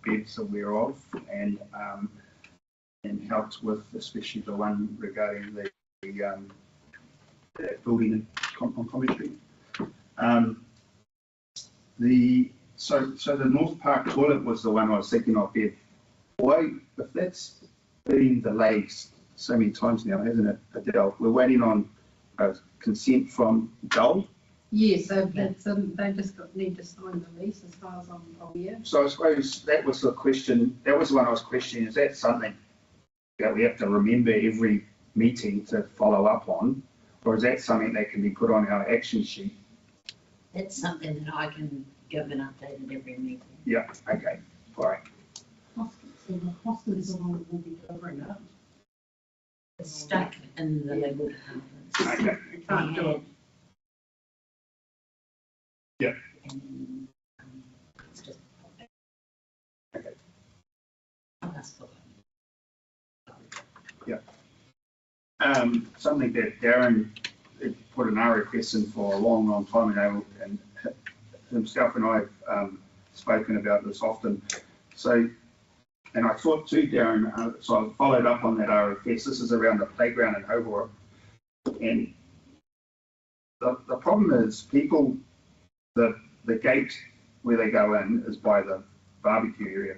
Speaker 4: Bev's aware of and helped with, especially the one regarding the building on Commerce Street. So the North Park toilet was the one I was thinking of, Bev. Why, if that's being delayed so many times now, hasn't it, Adele? We're waiting on consent from Dole.
Speaker 1: Yes, they just need to sign the lease as far as I'm aware.
Speaker 4: So I suppose that was the question, that was the one I was questioning, is that something that we have to remember every meeting to follow up on? Or is that something that can be put on our action sheet?
Speaker 16: That's something that I can give an update at every meeting.
Speaker 4: Yeah, okay, all right.
Speaker 1: Hoskins is the one that will be covering it.
Speaker 16: It's stuck in the legal department.
Speaker 4: Okay.
Speaker 1: You can't do it.
Speaker 4: Yeah.
Speaker 16: And, it's just.
Speaker 4: Okay.
Speaker 16: Oh, that's cool.
Speaker 4: Something that Darren had put an RFS in for a long, long time ago, and himself and I have spoken about this often. So, and I thought too, Darren, so I followed up on that RFS. This is around the playground in Hobart. And the problem is people, the gate where they go in is by the barbecue area.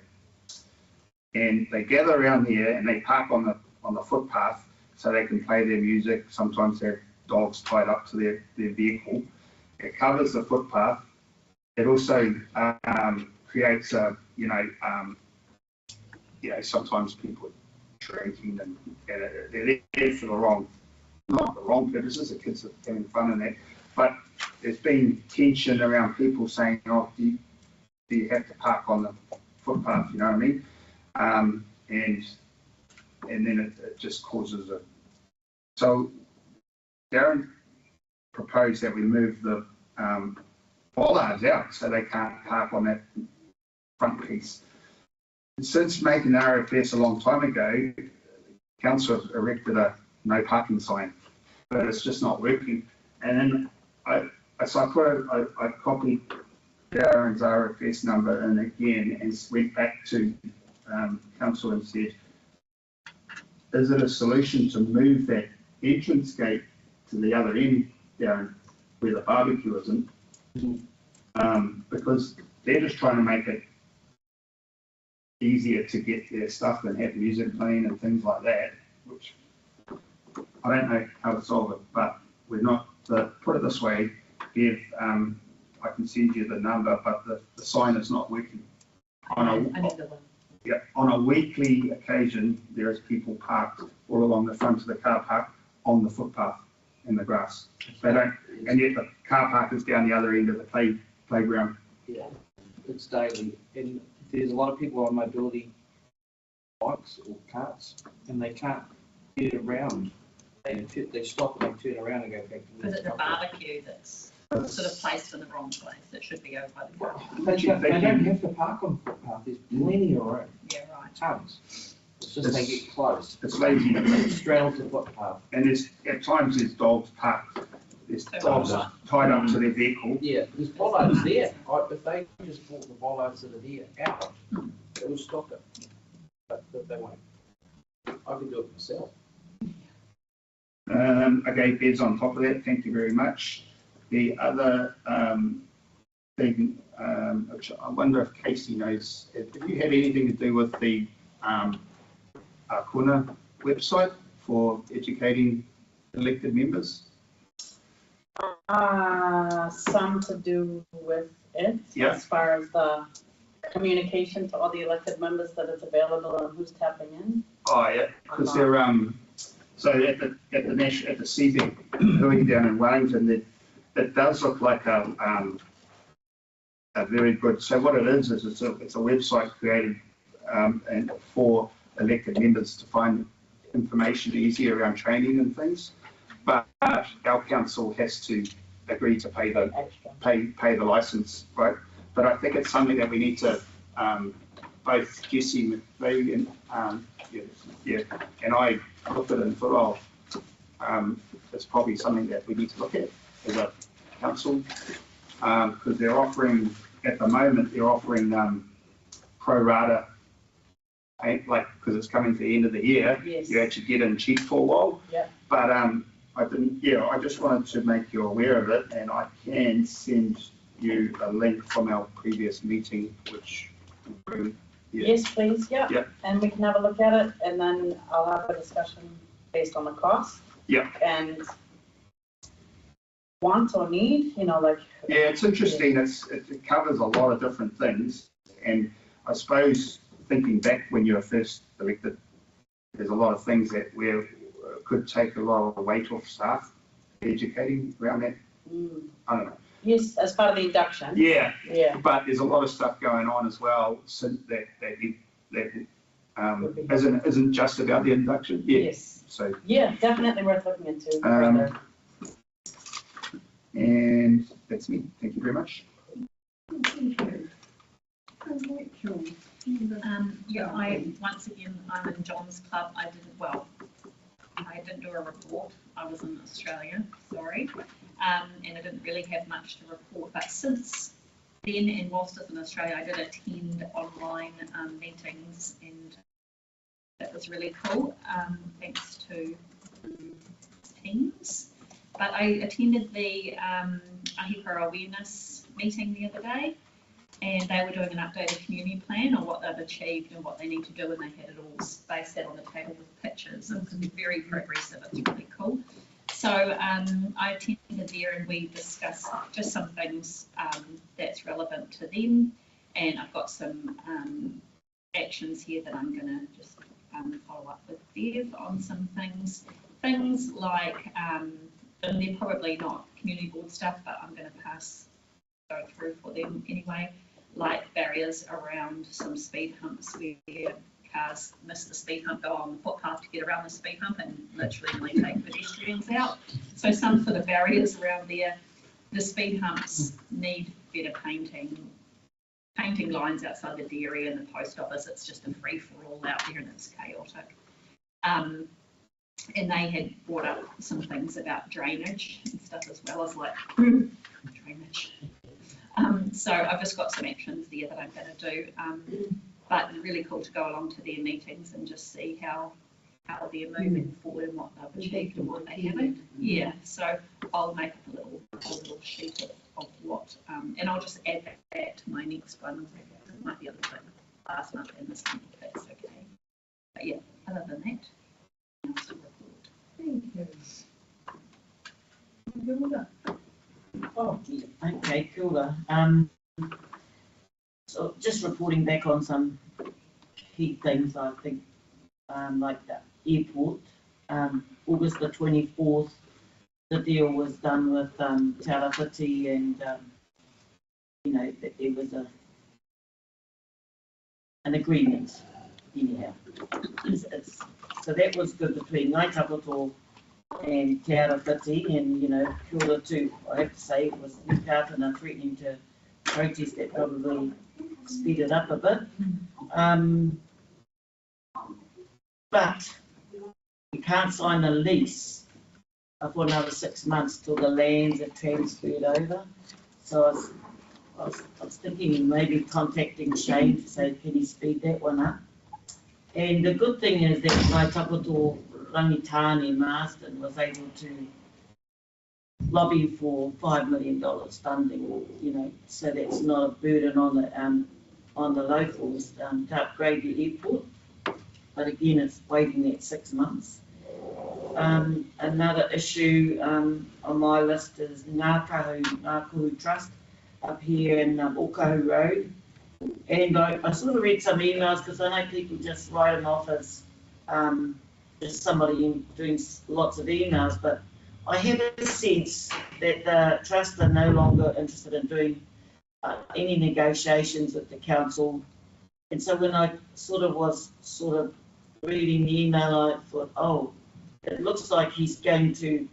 Speaker 4: And they gather around here and they park on the footpath so they can play their music. Sometimes they have dogs tied up to their vehicle. It covers the footpath. It also creates a, sometimes people are drinking and they're there for the wrong, not the wrong purposes, the kids are having fun in that. But there's been tension around people saying, oh, do you have to park on the footpath, you know what I mean? And then it just causes a. So Darren proposed that we move the bollards out so they can't park on that front piece. Since making the RFS a long time ago, council erected a no parking sign, but it's just not working. And then I copied Darren's RFS number in again and went back to council and said, is it a solution to move that entrance gate to the other end, Darren, where the barbecue isn't? Because they're just trying to make it easier to get their stuff and have music playing and things like that, which I don't know how to solve it, but we're not, put it this way, if I can send you the number, but the sign is not working. On a weekly occasion, there is people parked all along the front of the car park on the footpath in the grass. They don't, and yet the car park is down the other end of the playground.
Speaker 17: Yeah, it's daily, and there's a lot of people on mobility bikes or carts, and they can't get around. They stop and they turn around and go back to
Speaker 2: Because it's a barbecue that's sort of placed in the wrong place. It should be over by the car.
Speaker 17: They don't have to park on the footpath. There's plenty of room.
Speaker 2: Yeah, right.
Speaker 17: Tons. It's just they get close.
Speaker 4: It's lazy.
Speaker 17: Straight onto the footpath.
Speaker 4: And at times there's dogs parked. There's dogs tied up to their vehicle.
Speaker 17: Yeah, there's bollards there. If they just brought the bollards that are there out, it would stop it. But they won't. I can do it myself.
Speaker 4: Okay, Bev's on top of that. Thank you very much. The other thing, which I wonder if Casey knows, if you had anything to do with the Kuna website for educating elected members?
Speaker 15: Some to do with it, as far as the communication to all the elected members that it's available and who's tapping in.
Speaker 4: Oh yeah, because they're so at the CB Hui down in Wellington, it does look like a very good. So what it is it's a website created and for elected members to find information easy around training and things. But our council has to agree to pay the license, right? But I think it's something that we need to both Jesse McVeigh and and I looked at it and thought, it's probably something that we need to look at as a council, because they're offering at the moment pro rata, like because it's coming to the end of the year, you actually get in cheap for a while.
Speaker 15: Yeah.
Speaker 4: But I didn't. Yeah, I just wanted to make you aware of it, and I can send you a link from our previous meeting, which.
Speaker 15: Yes, please. Yeah.
Speaker 4: Yep.
Speaker 15: And we can have a look at it, and then I'll have a discussion based on the cost.
Speaker 4: Yeah.
Speaker 15: And want or need, you know, like.
Speaker 4: Yeah, it's interesting. It covers a lot of different things. And I suppose thinking back when you were first elected, there's a lot of things that could take a lot of weight off staff educating around that. I don't know.
Speaker 15: Yes, as part of the induction.
Speaker 4: Yeah.
Speaker 15: Yeah.
Speaker 4: But there's a lot of stuff going on as well since that isn't just about the induction. Yeah.
Speaker 15: Yes.
Speaker 4: So.
Speaker 15: Yeah, definitely worth looking into
Speaker 4: further. And that's me. Thank you very much.
Speaker 1: Thank you. Rachel.
Speaker 2: Once again, I'm in John's club. I didn't do a report. I was in Australia, sorry. And I didn't really have much to report. But since then, and whilst I was in Australia, I did attend online meetings, and that was really cool, thanks to Teams. But I attended the Hiku awareness meeting the other day, and they were doing an updated community plan on what they've achieved and what they need to do, and they had it all spaced out on the table with pictures. It was very progressive. It's really cool. So I attended there, and we discussed just some things that's relevant to them, and I've got some actions here that I'm going to just follow up with Bev on some things. Things like, and they're probably not community board stuff, but I'm going to go through for them anyway, like barriers around some speed humps where cars miss the speed hump, go on the footpath to get around the speed hump and literally only take pedestrians out. So some for the barriers around there. The speed humps need better painting lines outside the dairy and the post office. It's just a free-for-all out there and it's chaotic. And they had brought up some things about drainage and stuff as well as like drainage. So I've just got some actions there that I'm going to do. But really cool to go along to their meetings and just see how they're moving forward and what they've achieved and what they haven't. Yeah, so I'll make up a little sheet of what, and I'll just add that to my next one. It might be a little bit last month and this month, if that's okay. But yeah, other than that, I'll still report.
Speaker 1: Thank you.
Speaker 12: Oh, okay, cooler. So just reporting back on some key things, I think, like the airport. August the 24th, the deal was done with Tarawhiti, and you know, that there was an agreement anyhow. So that was good between Ngāi Takoto and Tarawhiti, and you know, kia ora too. I have to say it was New Kātana threatening to protest that probably speed it up a bit. But we can't sign a lease for another 6 months till the lands are transferred over. So I was thinking maybe contacting Shane to say, can you speed that one up? And the good thing is that Ngāi Takoto Rangitane Marston was able to lobby for $5 million funding, you know, so that's not a burden on the locals to upgrade the airport. But again, it's waiting that 6 months. Another issue on my list is Ngākahu Trust up here in Okahu Road. And I sort of read some emails because I know people just write them off as just somebody doing lots of emails, but I have a sense that the trust are no longer interested in doing any negotiations with the council. And so when I was reading the email, I thought, oh, it looks like he's going to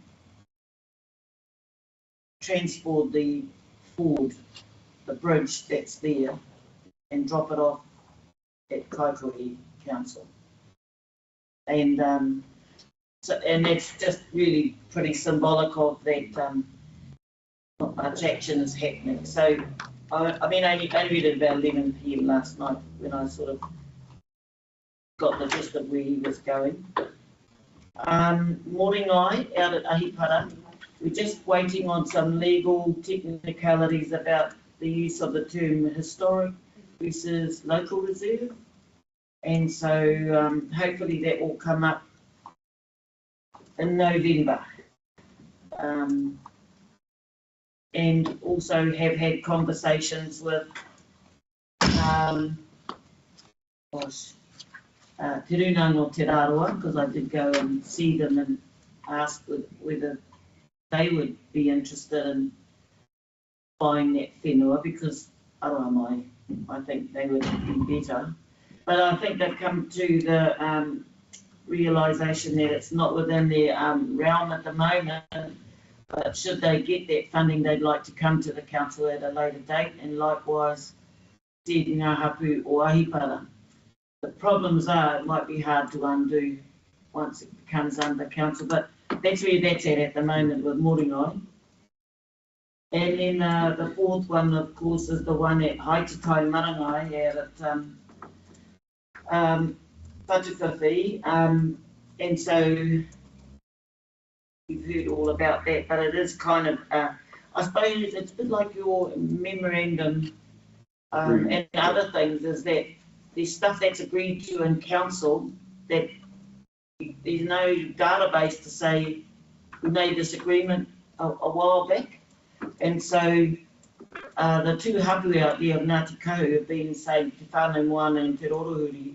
Speaker 12: transport the bridge that's there, and drop it off at Kaikohe Council. And and that's just really pretty symbolic of that much action is happening. So I mean, I read it about 11 PM last night when I sort of got the gist of where he was going. Moringai out at Ahipara, we're just waiting on some legal technicalities about the use of the term historic versus local reserve. And so hopefully that will come up in November. And also have had conversations with, Te Runa no Te Raroa, because I did go and see them and ask whether they would be interested in buying that whenua, because I think they would be better. But I think they've come to the realisation that it's not within their realm at the moment, but should they get that funding, they'd like to come to the council at a later date, and likewise said ngā hapu o ahipara. The problems are, it might be hard to undo once it becomes under council, but that's where that's at the moment with Moringai. And then the fourth one, of course, is the one at Haitatai Marangai, at Whatuwhawhi. And so you've heard all about that, but it is kind of, I suppose it's a bit like your memorandum and other things, is that there's stuff that's agreed to in council that there's no database to say we made this agreement a while back. And so the two hapu out there of Ngāti Kahu have been saying Te Whānau Moana and Te Rorohuri,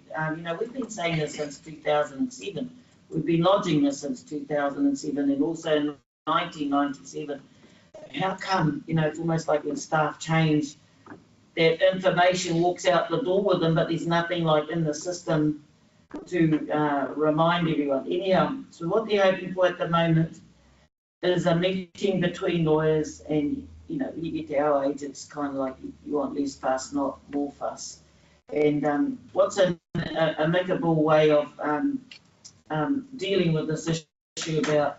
Speaker 12: we've been saying this since 2007. We've been lodging this since 2007 and also in 1997. How come, it's almost like when staff change, that information walks out the door with them, but there's nothing like in the system to remind everyone. Anyhow, so what they're hoping for at the moment is a meeting between lawyers, and when you get to our age, it's kind of like you want less fuss, not more fuss. And what's an amicable way of dealing with this issue about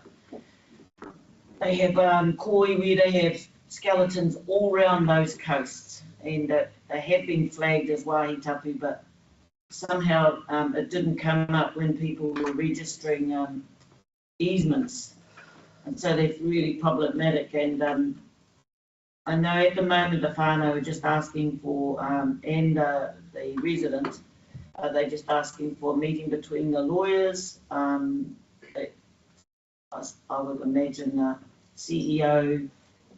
Speaker 12: they have koi where they have skeletons all around those coasts, and they have been flagged as wahitapu, but somehow it didn't come up when people were registering easements. And so that's really problematic. And I know at the moment the whānau are just asking for, and the residents, they're just asking for a meeting between the lawyers. I would imagine CEO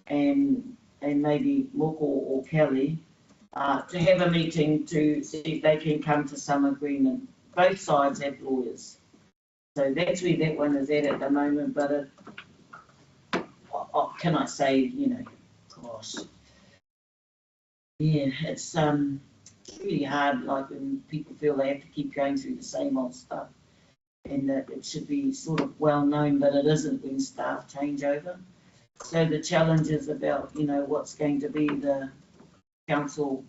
Speaker 12: and maybe Moko or Kelly to have a meeting to see if they can come to some agreement. Both sides have lawyers. So that's where that one is at the moment, but can I say, gosh, yeah, it's really hard, like when people feel they have to keep going through the same old stuff, and that it should be sort of well known, but it isn't when staff change over. So the challenge is about, what's going to be the council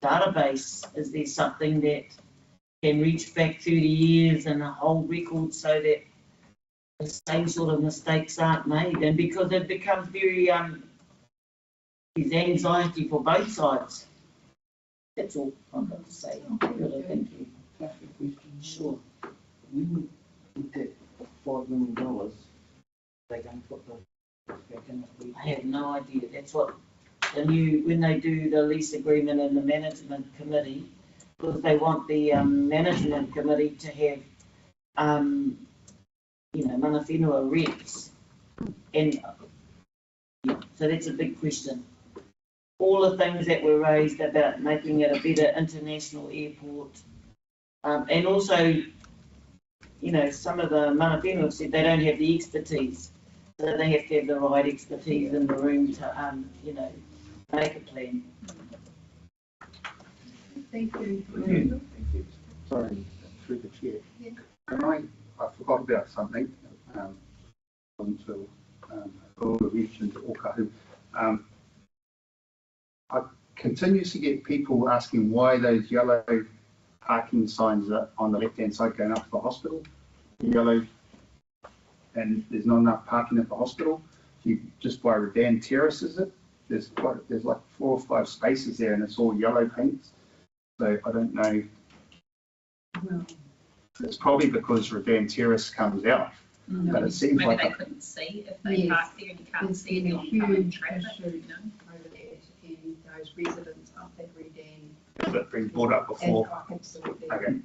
Speaker 12: database. Is there something that can reach back 30 years and hold records so that the same sort of mistakes aren't made? And because it becomes very, there's anxiety for both sides. That's all I've got to say. Really, thank you. Sure.
Speaker 17: With that $5 million, they're going to put the back in the
Speaker 12: I have no idea. That's what when they do the lease agreement in the management committee, because they want the management committee to have, mana whenua reps. And so that's a big question. All the things that were raised about making it a better international airport, and also, some of the mana whenua have said they don't have the expertise. So they have to have the right expertise in the room to, make a plan.
Speaker 1: Thank you.
Speaker 4: Thank you. Sorry, through the chair. I forgot about something until Ula mentioned Okahu. I continuously get people asking why those yellow parking signs are on the left-hand side going up to the hospital. Yellow, and there's not enough parking at the hospital. You just by Redan Terrace, is it? There's like 4 or 5 spaces there, and it's all yellow paints. So I don't know.
Speaker 1: Well,
Speaker 4: it's probably because Redan Terrace comes out, but it seems
Speaker 2: maybe
Speaker 4: like
Speaker 2: they couldn't see if they park there and you can't see the oncoming traffic.
Speaker 1: Over there, and those residents up at Redan.
Speaker 4: Has it been brought up before?
Speaker 1: Absolutely.
Speaker 4: Okay.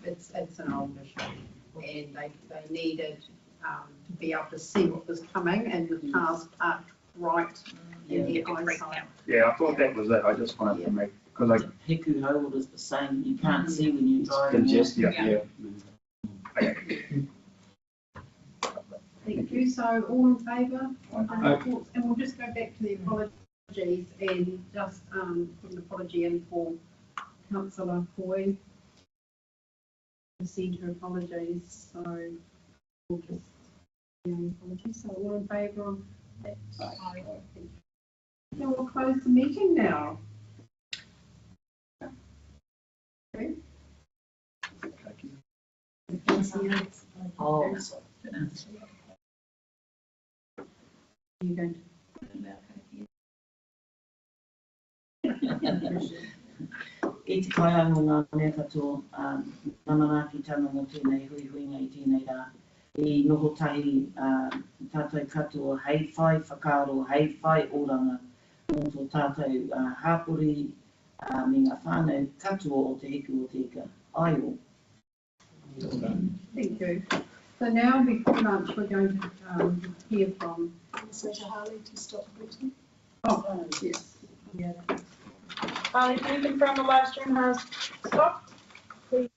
Speaker 1: It's an old issue, and they needed to be able to see what was coming and the cars parked right in their eyesight.
Speaker 4: Yeah, I thought that was it. I just wanted to make, because I.
Speaker 12: Hiku Hold is the same, you can't see when you're driving.
Speaker 7: Congestion, yeah.
Speaker 1: Thank you. So all in favour of the reports? And we'll just go back to the apologies and just put an apology in for Councillor Coy. Send her apologies, so we'll just, apologies. So all in favour of that? Aye. Now we'll close the meeting now. Okay.
Speaker 12: Oh,
Speaker 1: You're going
Speaker 12: I te kaiango ngā mea katoa, namanaki tana mo tēnei hui i tēnei rā. I noho tahi tātou katoa hei whai whakaaro, hei whai oranga, mō tō tātou hāpori me ngā whānau katoa o te hiku o te ika. Ai o.
Speaker 1: Thank you. So now before lunch, we're going to hear from
Speaker 13: Administrator Harley to stop the meeting.
Speaker 1: Oh, yes.
Speaker 10: Harley, can you confirm the live stream has stopped? Please.